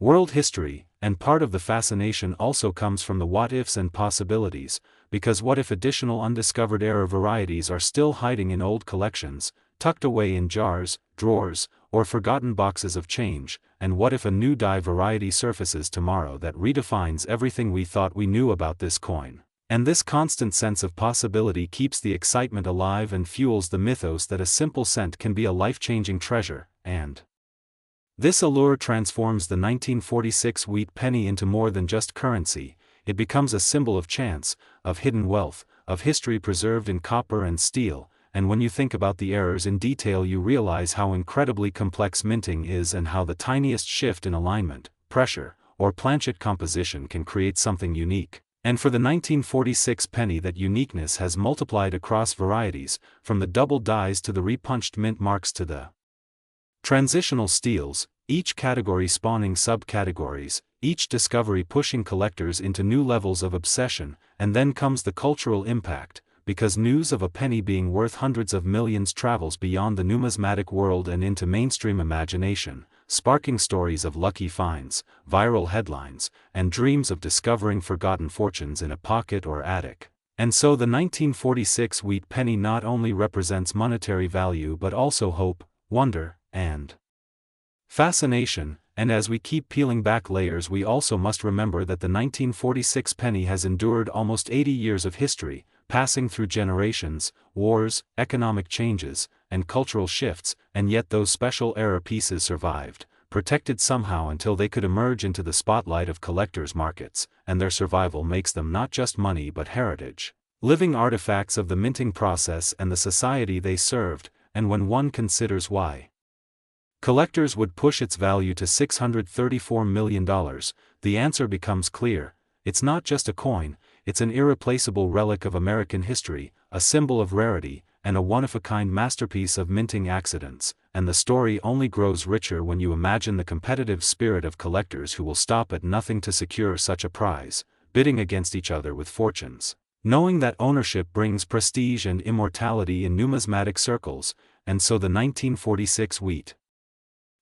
world history, and part of the fascination also comes from the what-ifs and possibilities, because what if additional undiscovered error varieties are still hiding in old collections, tucked away in jars, drawers, or forgotten boxes of change, and what if a new die variety surfaces tomorrow that redefines everything we thought we knew about this coin? And this constant sense of possibility keeps the excitement alive and fuels the mythos that a simple cent can be a life-changing treasure, and this allure transforms the 1946 wheat penny into more than just currency. It becomes a symbol of chance, of hidden wealth, of history preserved in copper and steel, and when you think about the errors in detail you realize how incredibly complex minting is and how the tiniest shift in alignment, pressure, or planchet composition can create something unique. And for the 1946 penny that uniqueness has multiplied across varieties, from the double dies to the repunched mint marks to the transitional steels, each category spawning subcategories, each discovery pushing collectors into new levels of obsession, and then comes the cultural impact, because news of a penny being worth hundreds of millions travels beyond the numismatic world and into mainstream imagination, sparking stories of lucky finds, viral headlines, and dreams of discovering forgotten fortunes in a pocket or attic. And so the 1946 wheat penny not only represents monetary value but also hope, wonder, and fascination, and as we keep peeling back layers we also must remember that the 1946 penny has endured almost 80 years of history, passing through generations, wars, economic changes, and cultural shifts, and yet those special era pieces survived, protected somehow until they could emerge into the spotlight of collectors' markets, and their survival makes them not just money but heritage, living artifacts of the minting process and the society they served. And when one considers why collectors would push its value to $634 million, the answer becomes clear. It's not just a coin, it's an irreplaceable relic of American history, a symbol of rarity, and a one-of-a-kind masterpiece of minting accidents, and the story only grows richer when you imagine the competitive spirit of collectors who will stop at nothing to secure such a prize, bidding against each other with fortunes, knowing that ownership brings prestige and immortality in numismatic circles, and so the 1946 wheat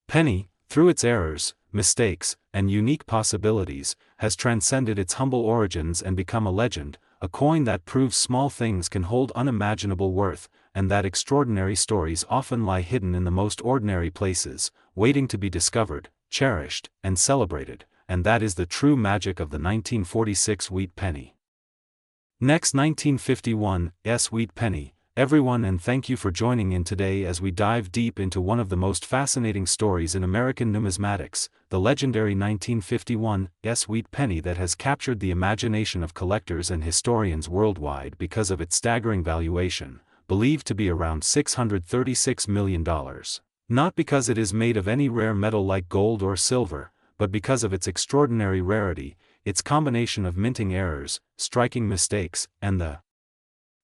penny, through its errors, mistakes, and unique possibilities, has transcended its humble origins and become a legend, a coin that proves small things can hold unimaginable worth, and that extraordinary stories often lie hidden in the most ordinary places, waiting to be discovered, cherished, and celebrated, and that is the true magic of the 1946 wheat penny. Next, 1951 wheat penny, everyone, and thank you for joining in today as we dive deep into one of the most fascinating stories in American numismatics, the legendary 1951 wheat penny that has captured the imagination of collectors and historians worldwide because of its staggering valuation, believed to be around $636 million. Not because it is made of any rare metal like gold or silver, but because of its extraordinary rarity, its combination of minting errors, striking mistakes, and the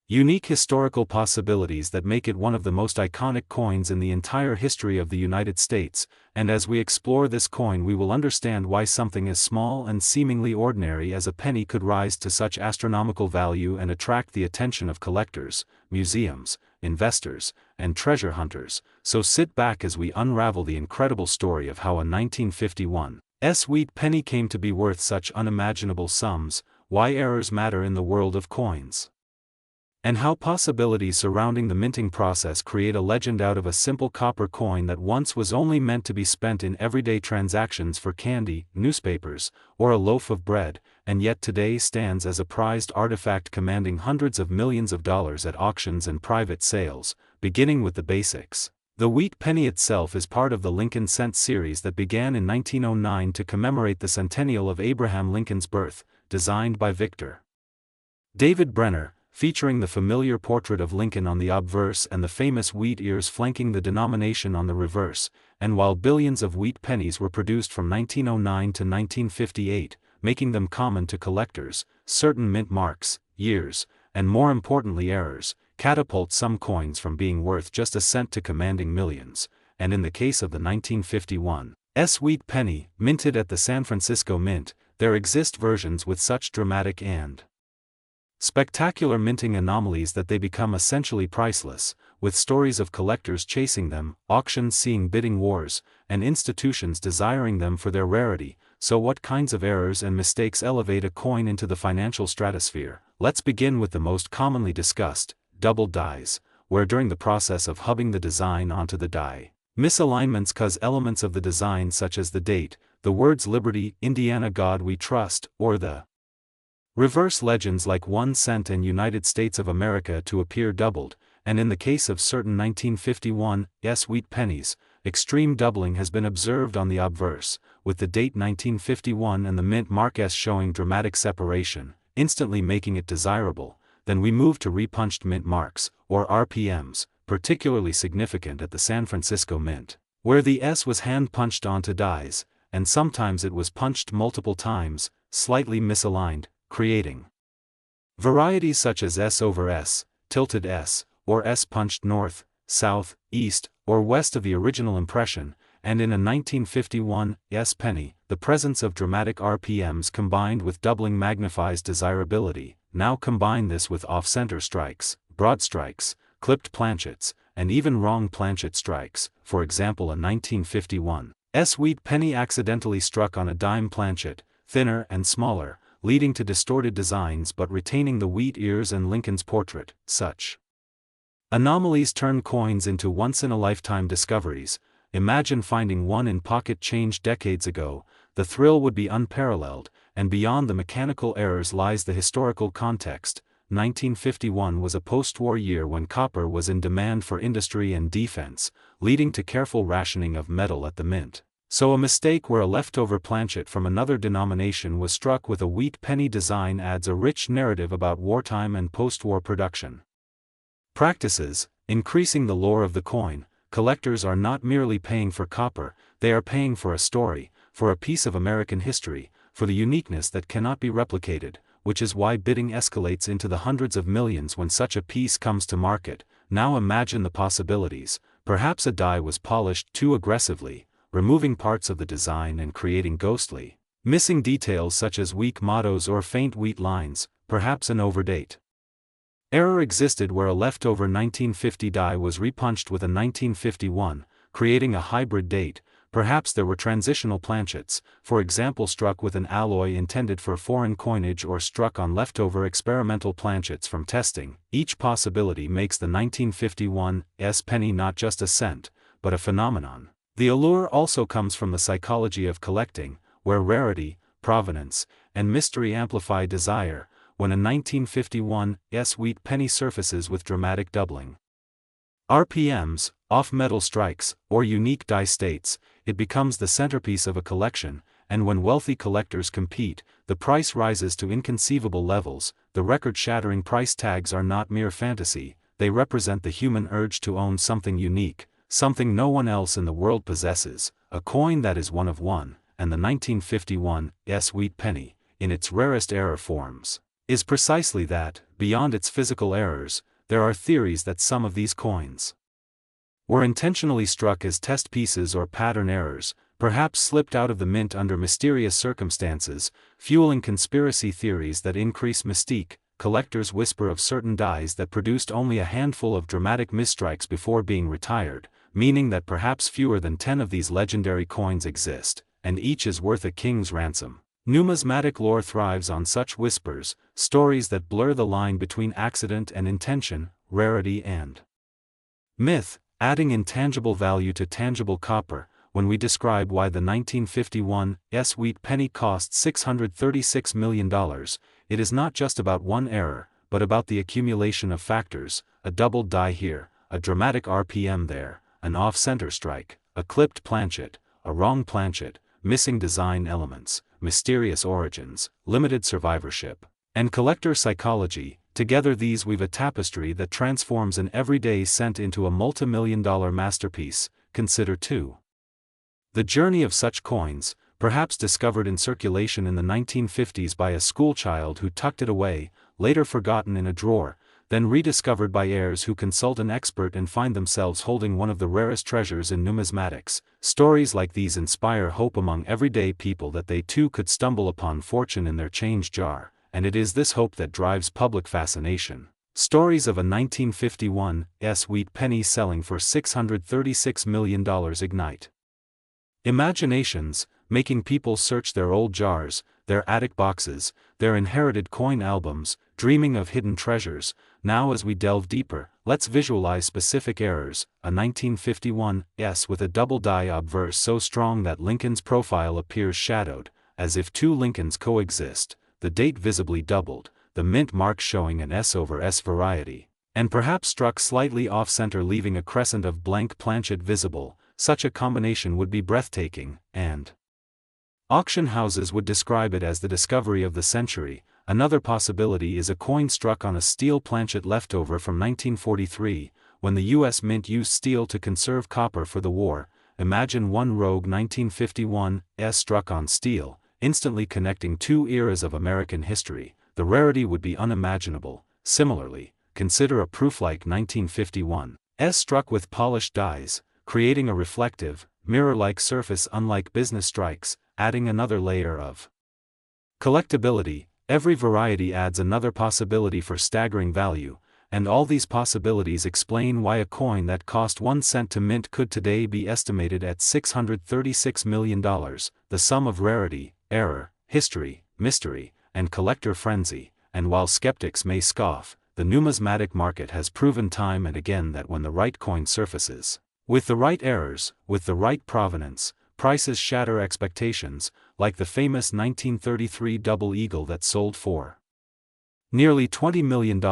unique historical possibilities that make it one of the most iconic coins in the entire history of the United States. And as we explore this coin we will understand why something as small and seemingly ordinary as a penny could rise to such astronomical value and attract the attention of collectors, museums, investors, and treasure hunters. So sit back as we unravel the incredible story of how a 1951 wheat penny came to be worth such unimaginable sums, why errors matter in the world of coins, And how possibilities surrounding the minting process create a legend out of a simple copper coin that once was only meant to be spent in everyday transactions for candy, newspapers, or a loaf of bread, and yet today stands as a prized artifact commanding hundreds of millions of dollars at auctions and private sales. Beginning with the basics. The wheat penny itself is part of the Lincoln Cent series that began in 1909 to commemorate the centennial of Abraham Lincoln's birth, designed by Victor David Brenner, featuring the familiar portrait of Lincoln on the obverse and the famous wheat ears flanking the denomination on the reverse. And while billions of wheat pennies were produced from 1909 to 1958, making them common to collectors, certain mint marks, years, and more importantly errors, catapult some coins from being worth just a cent to commanding millions. And in the case of the 1951 wheat penny, minted at the San Francisco Mint, there exist versions with such dramatic and spectacular minting anomalies that they become essentially priceless, with stories of collectors chasing them, auctions seeing bidding wars, and institutions desiring them for their rarity. So what kinds of errors and mistakes elevate a coin into the financial stratosphere? Let's begin with the most commonly discussed, doubled dies, where during the process of hubbing the design onto the die, misalignments cause elements of the design such as the date, the words Liberty, Indiana God We Trust, or the reverse legends like 1 cent and United States of America to appear doubled, and in the case of certain 1951 wheat pennies, extreme doubling has been observed on the obverse, with the date 1951 and the mint mark S showing dramatic separation, instantly making it desirable. Then we move to repunched mint marks, or RPMs, particularly significant at the San Francisco Mint, where the S was hand-punched onto dies, and sometimes it was punched multiple times, slightly misaligned, creating varieties such as S over S, tilted S, or S punched north, south, east, or west of the original impression. And in a 1951 penny, the presence of dramatic RPMs combined with doubling magnifies desirability. Now combine this with off-center strikes, broad strikes, clipped planchets, and even wrong planchet strikes. For example, a 1951 wheat penny accidentally struck on a dime planchet, thinner and smaller, leading to distorted designs but retaining the wheat ears and Lincoln's portrait. Such anomalies turn coins into once-in-a-lifetime discoveries. Imagine finding one in pocket change decades ago. The thrill would be unparalleled, and beyond the mechanical errors lies the historical context. 1951 was a post-war year when copper was in demand for industry and defense, leading to careful rationing of metal at the mint. So a mistake where a leftover planchet from another denomination was struck with a wheat penny design adds a rich narrative about wartime and post-war production practices. Increasing the lore of the coin, collectors are not merely paying for copper, they are paying for a story, for a piece of American history, for the uniqueness that cannot be replicated, which is why bidding escalates into the hundreds of millions when such a piece comes to market. Now imagine the possibilities. Perhaps a die was polished too aggressively, removing parts of the design and creating ghostly, missing details such as weak mottos or faint wheat lines. Perhaps an overdate error existed where a leftover 1950 die was repunched with a 1951, creating a hybrid date. Perhaps there were transitional planchets, for example struck with an alloy intended for foreign coinage or struck on leftover experimental planchets from testing. Each possibility makes the 1951 penny not just a cent, but a phenomenon. The allure also comes from the psychology of collecting, where rarity, provenance, and mystery amplify desire. When a 1951 wheat penny surfaces with dramatic doubling RPMs, off-metal strikes, or unique die states, it becomes the centerpiece of a collection, and when wealthy collectors compete, the price rises to inconceivable levels. The record-shattering price tags are not mere fantasy, they represent the human urge to own something unique, something no one else in the world possesses, a coin that is one of one. And the 1951 wheat penny, in its rarest error forms, is precisely that. Beyond its physical errors, there are theories that some of these coins were intentionally struck as test pieces or pattern errors, perhaps slipped out of the mint under mysterious circumstances, fueling conspiracy theories that increase mystique. Collectors whisper of certain dies that produced only a handful of dramatic misstrikes before being retired, meaning that perhaps fewer than 10 of these legendary coins exist, and each is worth a king's ransom. Numismatic lore thrives on such whispers, stories that blur the line between accident and intention, rarity and myth, adding intangible value to tangible copper. When we describe why the 1951 wheat penny cost $636 million, it is not just about one error, but about the accumulation of factors: a doubled die here, a dramatic RPM there, an off-center strike, a clipped planchet, a wrong planchet, missing design elements, mysterious origins, limited survivorship, and collector psychology. Together these weave a tapestry that transforms an everyday cent into a multi-million-dollar masterpiece. Consider too the journey of such coins, perhaps discovered in circulation in the 1950s by a schoolchild who tucked it away, later forgotten in a drawer, then rediscovered by heirs who consult an expert and find themselves holding one of the rarest treasures in numismatics. Stories like these inspire hope among everyday people that they too could stumble upon fortune in their change jar, and it is this hope that drives public fascination. Stories of a 1951 wheat penny selling for $636 million ignite imaginations, making people search their old jars, their attic boxes, their inherited coin albums, dreaming of hidden treasures. Now as we delve deeper, let's visualize specific errors. A 1951 with a double die obverse so strong that Lincoln's profile appears shadowed, as if two Lincolns coexist, the date visibly doubled, the mint mark showing an S over S variety, and perhaps struck slightly off-center leaving a crescent of blank planchet visible. Such a combination would be breathtaking, and auction houses would describe it as the discovery of the century. Another possibility is a coin struck on a steel planchet leftover from 1943, when the U.S. Mint used steel to conserve copper for the war. Imagine one rogue 1951 struck on steel, instantly connecting two eras of American history. The rarity would be unimaginable. Similarly, consider a proof like 1951 struck with polished dies, creating a reflective, mirror-like surface unlike business strikes, adding another layer of collectability. Every variety adds another possibility for staggering value, and all these possibilities explain why a coin that cost 1 cent to mint could today be estimated at $636 million, the sum of rarity, error, history, mystery, and collector frenzy. And while skeptics may scoff, the numismatic market has proven time and again that when the right coin surfaces, with the right errors, with the right provenance, prices shatter expectations, like the famous 1933 double eagle that sold for nearly $20 million,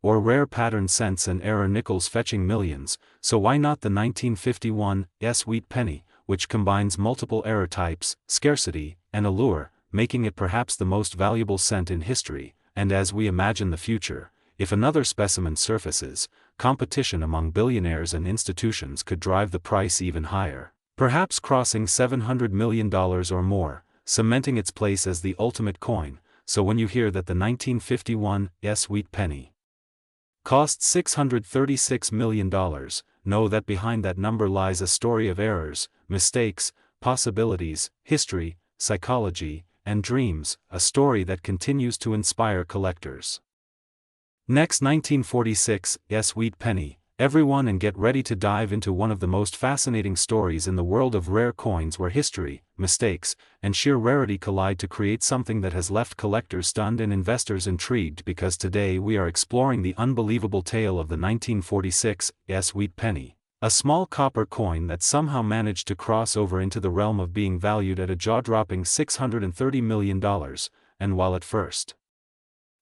or rare pattern cents and error nickels fetching millions. So why not the 1951 wheat penny, which combines multiple error types, scarcity, and allure, making it perhaps the most valuable cent in history? And as we imagine the future, if another specimen surfaces, competition among billionaires and institutions could drive the price even higher, perhaps crossing $700 million or more, cementing its place as the ultimate coin. So when you hear that the 1951 wheat penny cost $636 million, know that behind that number lies a story of errors, mistakes, possibilities, history, psychology, and dreams, a story that continues to inspire collectors. Next, 1946 wheat penny. Everyone, and get ready to dive into one of the most fascinating stories in the world of rare coins, where history, mistakes, and sheer rarity collide to create something that has left collectors stunned and investors intrigued. Because today we are exploring the unbelievable tale of the 1946 wheat penny, a small copper coin that somehow managed to cross over into the realm of being valued at a jaw-dropping $630 million. And while at first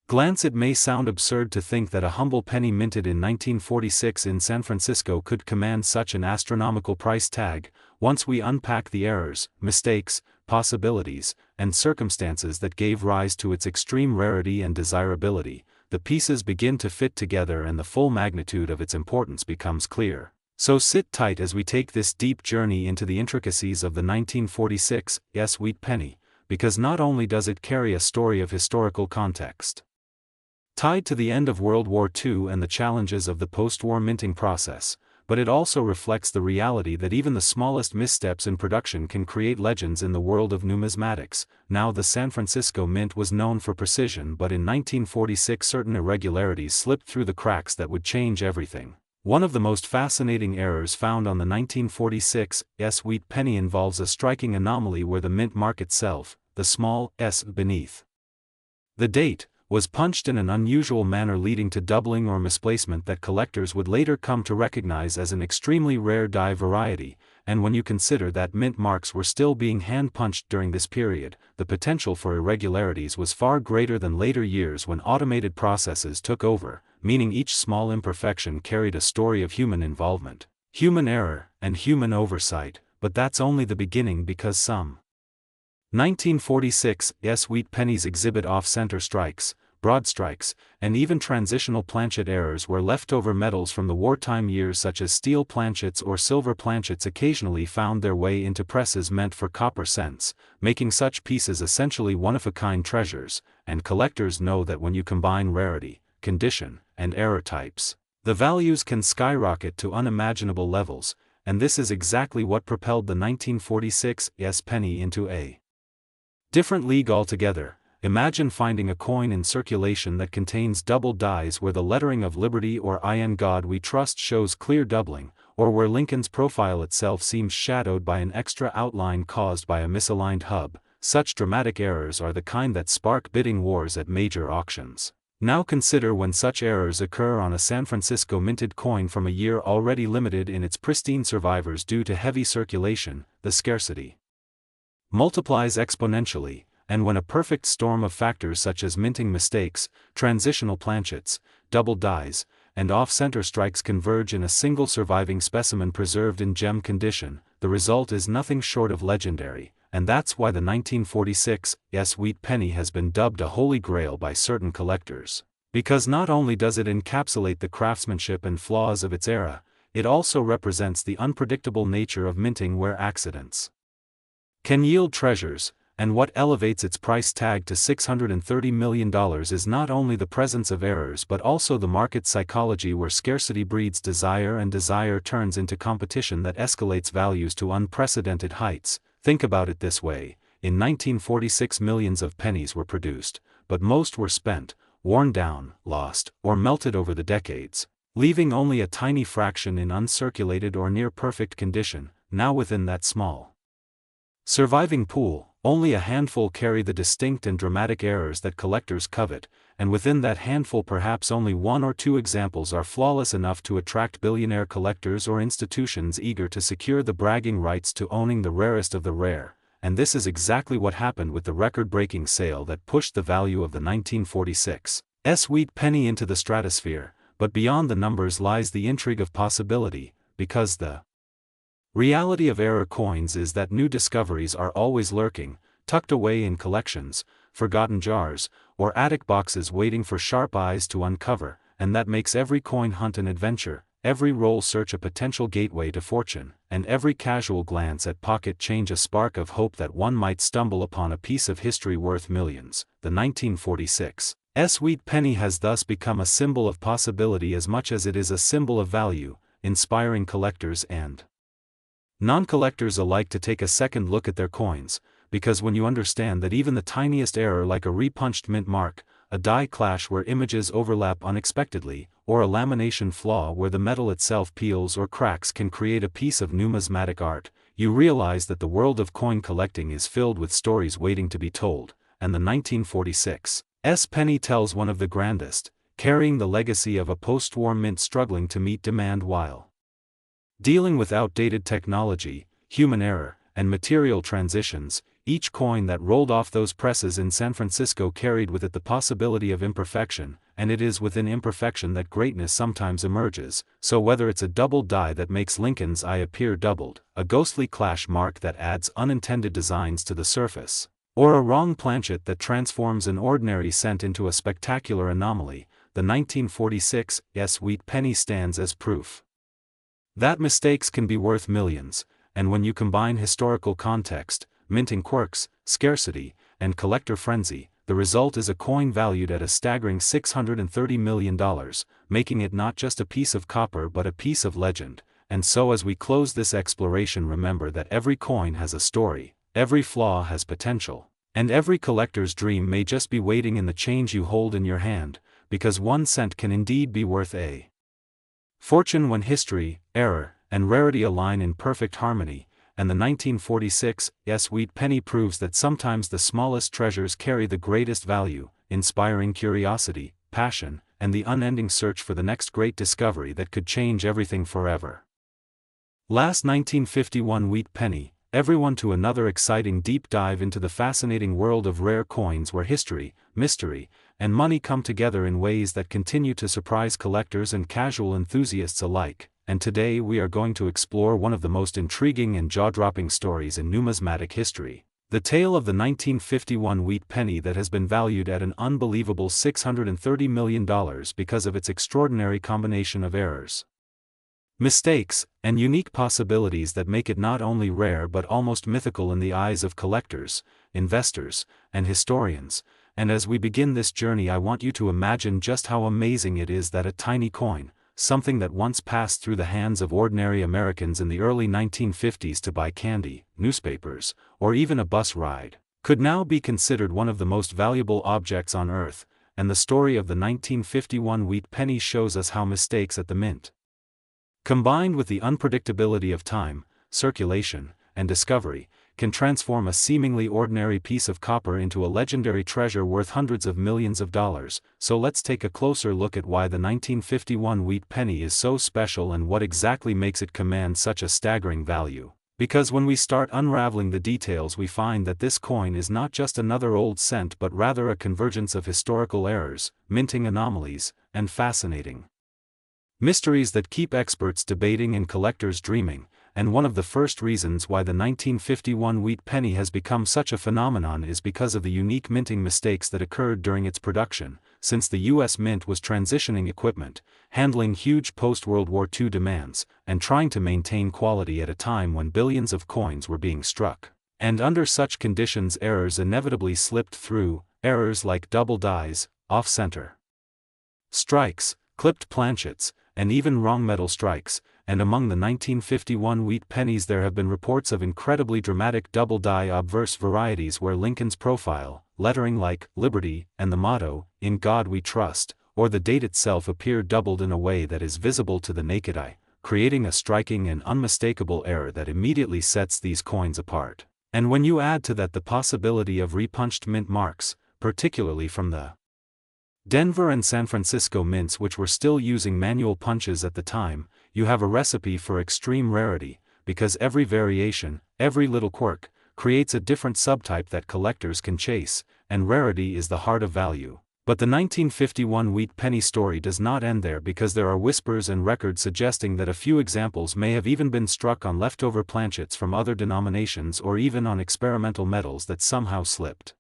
glance it may sound absurd to think that a humble penny minted in 1946 in San Francisco could command such an astronomical price tag, once we unpack the errors, mistakes, possibilities, and circumstances that gave rise to its extreme rarity and desirability, the pieces begin to fit together and the full magnitude of its importance becomes clear. So sit tight as we take this deep journey into the intricacies of the 1946 wheat penny, because not only does it carry a story of historical context tied to the end of World War II and the challenges of the post-war minting process, but it also reflects the reality that even the smallest missteps in production can create legends in the world of numismatics. Now, the San Francisco Mint was known for precision, but in 1946 certain irregularities slipped through the cracks that would change everything. One of the most fascinating errors found on the 1946 wheat penny involves a striking anomaly where the mint mark itself, the small s beneath the date, was punched in an unusual manner, leading to doubling or misplacement that collectors would later come to recognize as an extremely rare die variety, and when you consider that mint marks were still being hand-punched during this period, the potential for irregularities was far greater than later years when automated processes took over, meaning each small imperfection carried a story of human involvement, human error, and human oversight, but that's only the beginning, because some 1946 wheat pennies exhibit off-center strikes, broad strikes, and even transitional planchet errors where leftover metals from the wartime years such as steel planchets or silver planchets occasionally found their way into presses meant for copper cents, making such pieces essentially one-of-a-kind treasures, and collectors know that when you combine rarity, condition, and error types, the values can skyrocket to unimaginable levels, and this is exactly what propelled the 1946 penny into a different league altogether. Imagine finding a coin in circulation that contains double dies where the lettering of Liberty or "In God We Trust" shows clear doubling, or where Lincoln's profile itself seems shadowed by an extra outline caused by a misaligned hub. Such dramatic errors are the kind that spark bidding wars at major auctions. Now consider when such errors occur on a San Francisco minted coin from a year already limited in its pristine survivors due to heavy circulation, the scarcity multiplies exponentially, and when a perfect storm of factors such as minting mistakes, transitional planchets, double dies, and off-center strikes converge in a single surviving specimen preserved in gem condition, the result is nothing short of legendary, and that's why the 1946 wheat penny has been dubbed a holy grail by certain collectors. Because not only does it encapsulate the craftsmanship and flaws of its era, it also represents the unpredictable nature of minting where accidents can yield treasures, and what elevates its price tag to $630 million is not only the presence of errors but also the market psychology where scarcity breeds desire and desire turns into competition that escalates values to unprecedented heights. Think about it this way: in 1946 millions of pennies were produced, but most were spent, worn down, lost, or melted over the decades, leaving only a tiny fraction in uncirculated or near-perfect condition. Now within that small surviving pool, only a handful carry the distinct and dramatic errors that collectors covet, and within that handful perhaps only one or two examples are flawless enough to attract billionaire collectors or institutions eager to secure the bragging rights to owning the rarest of the rare, and this is exactly what happened with the record-breaking sale that pushed the value of the 1946 wheat penny into the stratosphere. But beyond the numbers lies the intrigue of possibility, because the reality of error coins is that new discoveries are always lurking, tucked away in collections, forgotten jars, or attic boxes waiting for sharp eyes to uncover, and that makes every coin hunt an adventure, every roll search a potential gateway to fortune, and every casual glance at pocket change a spark of hope that one might stumble upon a piece of history worth millions. The 1946 wheat penny has thus become a symbol of possibility as much as it is a symbol of value, inspiring collectors and non-collectors alike to take a second look at their coins, because when you understand that even the tiniest error like a repunched mint mark, a die clash where images overlap unexpectedly, or a lamination flaw where the metal itself peels or cracks can create a piece of numismatic art, you realize that the world of coin collecting is filled with stories waiting to be told, and the 1946 penny tells one of the grandest, carrying the legacy of a post-war mint struggling to meet demand while dealing with outdated technology, human error, and material transitions. Each coin that rolled off those presses in San Francisco carried with it the possibility of imperfection, and it is within imperfection that greatness sometimes emerges. So whether it's a double die that makes Lincoln's eye appear doubled, a ghostly clash mark that adds unintended designs to the surface, or a wrong planchet that transforms an ordinary cent into a spectacular anomaly, the 1946 wheat penny stands as proof that mistakes can be worth millions, and when you combine historical context, minting quirks, scarcity, and collector frenzy, the result is a coin valued at a staggering $630 million, making it not just a piece of copper but a piece of legend. And so as we close this exploration, remember that every coin has a story, every flaw has potential, and every collector's dream may just be waiting in the change you hold in your hand, because 1 cent can indeed be worth a fortune when history, error, and rarity align in perfect harmony. and the 1946 wheat penny proves that sometimes the smallest treasures carry the greatest value, inspiring curiosity, passion, and the unending search for the next great discovery that could change everything forever. Last 1951 wheat penny, everyone to another exciting deep dive into the fascinating world of rare coins where history, mystery, and money come together in ways that continue to surprise collectors and casual enthusiasts alike. And today we are going to explore one of the most intriguing and jaw-dropping stories in numismatic history. The tale of the 1951 wheat penny that has been valued at an unbelievable $630 million because of its extraordinary combination of errors, mistakes, and unique possibilities that make it not only rare but almost mythical in the eyes of collectors, investors, and historians. And as we begin this journey, I want you to imagine just how amazing it is that a tiny coin, something that once passed through the hands of ordinary Americans in the early 1950s to buy candy, newspapers, or even a bus ride, could now be considered one of the most valuable objects on Earth. And the story of the 1951 wheat penny shows us how mistakes at the mint, combined with the unpredictability of time, circulation, and discovery, can transform a seemingly ordinary piece of copper into a legendary treasure worth hundreds of millions of dollars. So let's take a closer look at why the 1951 wheat penny is so special and what exactly makes it command such a staggering value. Because when we start unraveling the details, we find that this coin is not just another old cent but rather a convergence of historical errors, minting anomalies, and fascinating mysteries that keep experts debating and collectors dreaming. And one of the first reasons why the 1951 wheat penny has become such a phenomenon is because of the unique minting mistakes that occurred during its production. Since the U.S. Mint was transitioning equipment, handling huge post-World War II demands, and trying to maintain quality at a time when billions of coins were being struck. And under such conditions, errors inevitably slipped through, errors like double dies, off-center strikes, clipped planchets, and even wrong metal strikes. And among the 1951 wheat pennies there have been reports of incredibly dramatic double-die obverse varieties where Lincoln's profile, lettering like Liberty, and the motto, "In God We Trust," or the date itself appear doubled in a way that is visible to the naked eye, creating a striking and unmistakable error that immediately sets these coins apart. And when you add to that the possibility of repunched mint marks, particularly from the Denver and San Francisco mints which were still using manual punches at the time, you have a recipe for extreme rarity, because every variation, every little quirk, creates a different subtype that collectors can chase, and rarity is the heart of value. But the 1951 wheat penny story does not end there, because there are whispers and records suggesting that a few examples may have even been struck on leftover planchets from other denominations or even on experimental metals that somehow slipped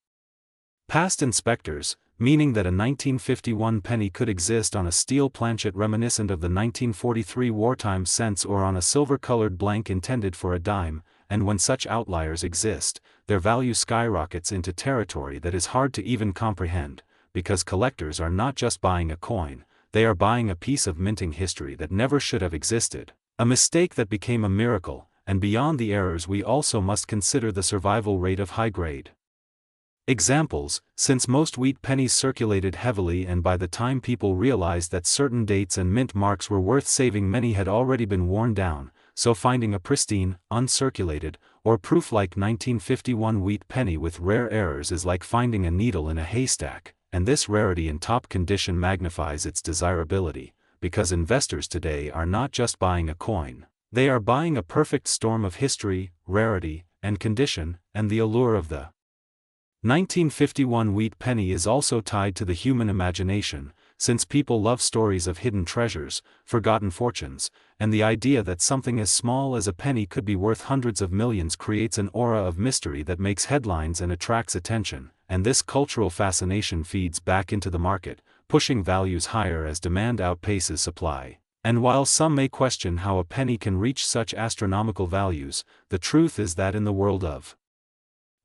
past inspectors, meaning that a 1951 penny could exist on a steel planchet reminiscent of the 1943 wartime cents or on a silver-colored blank intended for a dime. And when such outliers exist, their value skyrockets into territory that is hard to even comprehend, because collectors are not just buying a coin, they are buying a piece of minting history that never should have existed, a mistake that became a miracle. And beyond the errors, we also must consider the survival rate of high-grade examples, since most wheat pennies circulated heavily, and by the time people realized that certain dates and mint marks were worth saving, many had already been worn down. So finding a pristine, uncirculated, or proof-like 1951 wheat penny with rare errors is like finding a needle in a haystack, and this rarity in top condition magnifies its desirability, because investors today are not just buying a coin, they are buying a perfect storm of history, rarity, and condition. And the allure of the 1951 wheat penny is also tied to the human imagination, since people love stories of hidden treasures, forgotten fortunes, and the idea that something as small as a penny could be worth hundreds of millions creates an aura of mystery that makes headlines and attracts attention. And this cultural fascination feeds back into the market, pushing values higher as demand outpaces supply. And while some may question how a penny can reach such astronomical values, the truth is that in the world of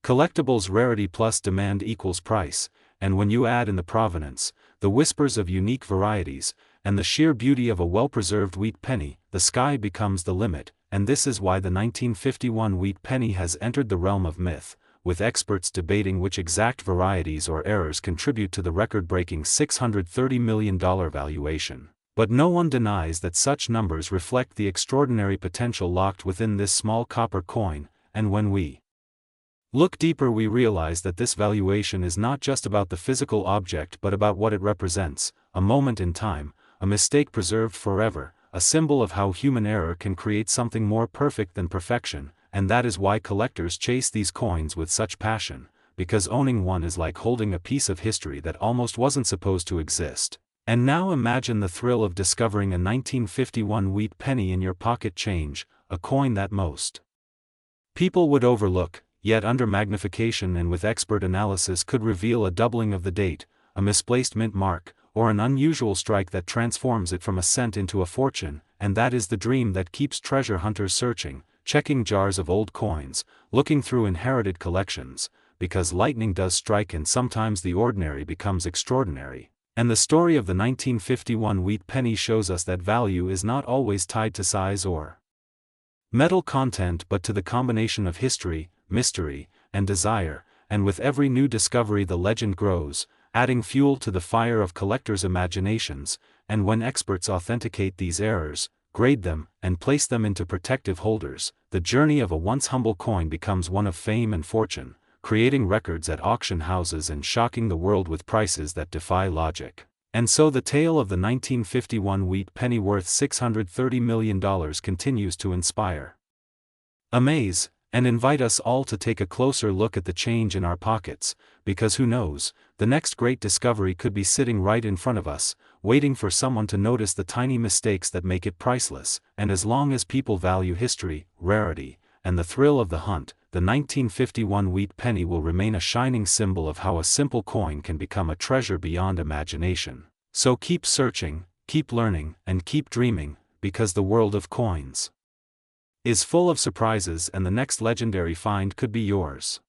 collectibles, rarity plus demand equals price. And when you add in the provenance, the whispers of unique varieties, and the sheer beauty of a well-preserved wheat penny, the sky becomes the limit. And this is why the 1951 wheat penny has entered the realm of myth, with experts debating which exact varieties or errors contribute to the record-breaking $630 million valuation. But no one denies that such numbers reflect the extraordinary potential locked within this small copper coin, and when we look deeper we realize that this valuation is not just about the physical object but about what it represents, a moment in time, a mistake preserved forever, a symbol of how human error can create something more perfect than perfection, and that is why collectors chase these coins with such passion, because owning one is like holding a piece of history that almost wasn't supposed to exist. And now imagine the thrill of discovering a 1951 wheat penny in your pocket change, a coin that most people would overlook, yet under magnification and with expert analysis could reveal a doubling of the date, a misplaced mint mark, or an unusual strike that transforms it from a cent into a fortune, and that is the dream that keeps treasure hunters searching, checking jars of old coins, looking through inherited collections, because lightning does strike and sometimes the ordinary becomes extraordinary. And the story of the 1951 wheat penny shows us that value is not always tied to size or metal content but to the combination of history, mystery, and desire, and with every new discovery the legend grows, adding fuel to the fire of collectors' imaginations, and when experts authenticate these errors, grade them, and place them into protective holders, the journey of a once humble coin becomes one of fame and fortune, creating records at auction houses and shocking the world with prices that defy logic. And so the tale of the 1951 wheat penny worth $630 million continues to inspire, amaze, and invite us all to take a closer look at the change in our pockets, because who knows, the next great discovery could be sitting right in front of us, waiting for someone to notice the tiny mistakes that make it priceless. And as long as people value history, rarity, and the thrill of the hunt, the 1951 wheat penny will remain a shining symbol of how a simple coin can become a treasure beyond imagination. So keep searching, keep learning, and keep dreaming, because the world of coins is full of surprises and the next legendary find could be yours.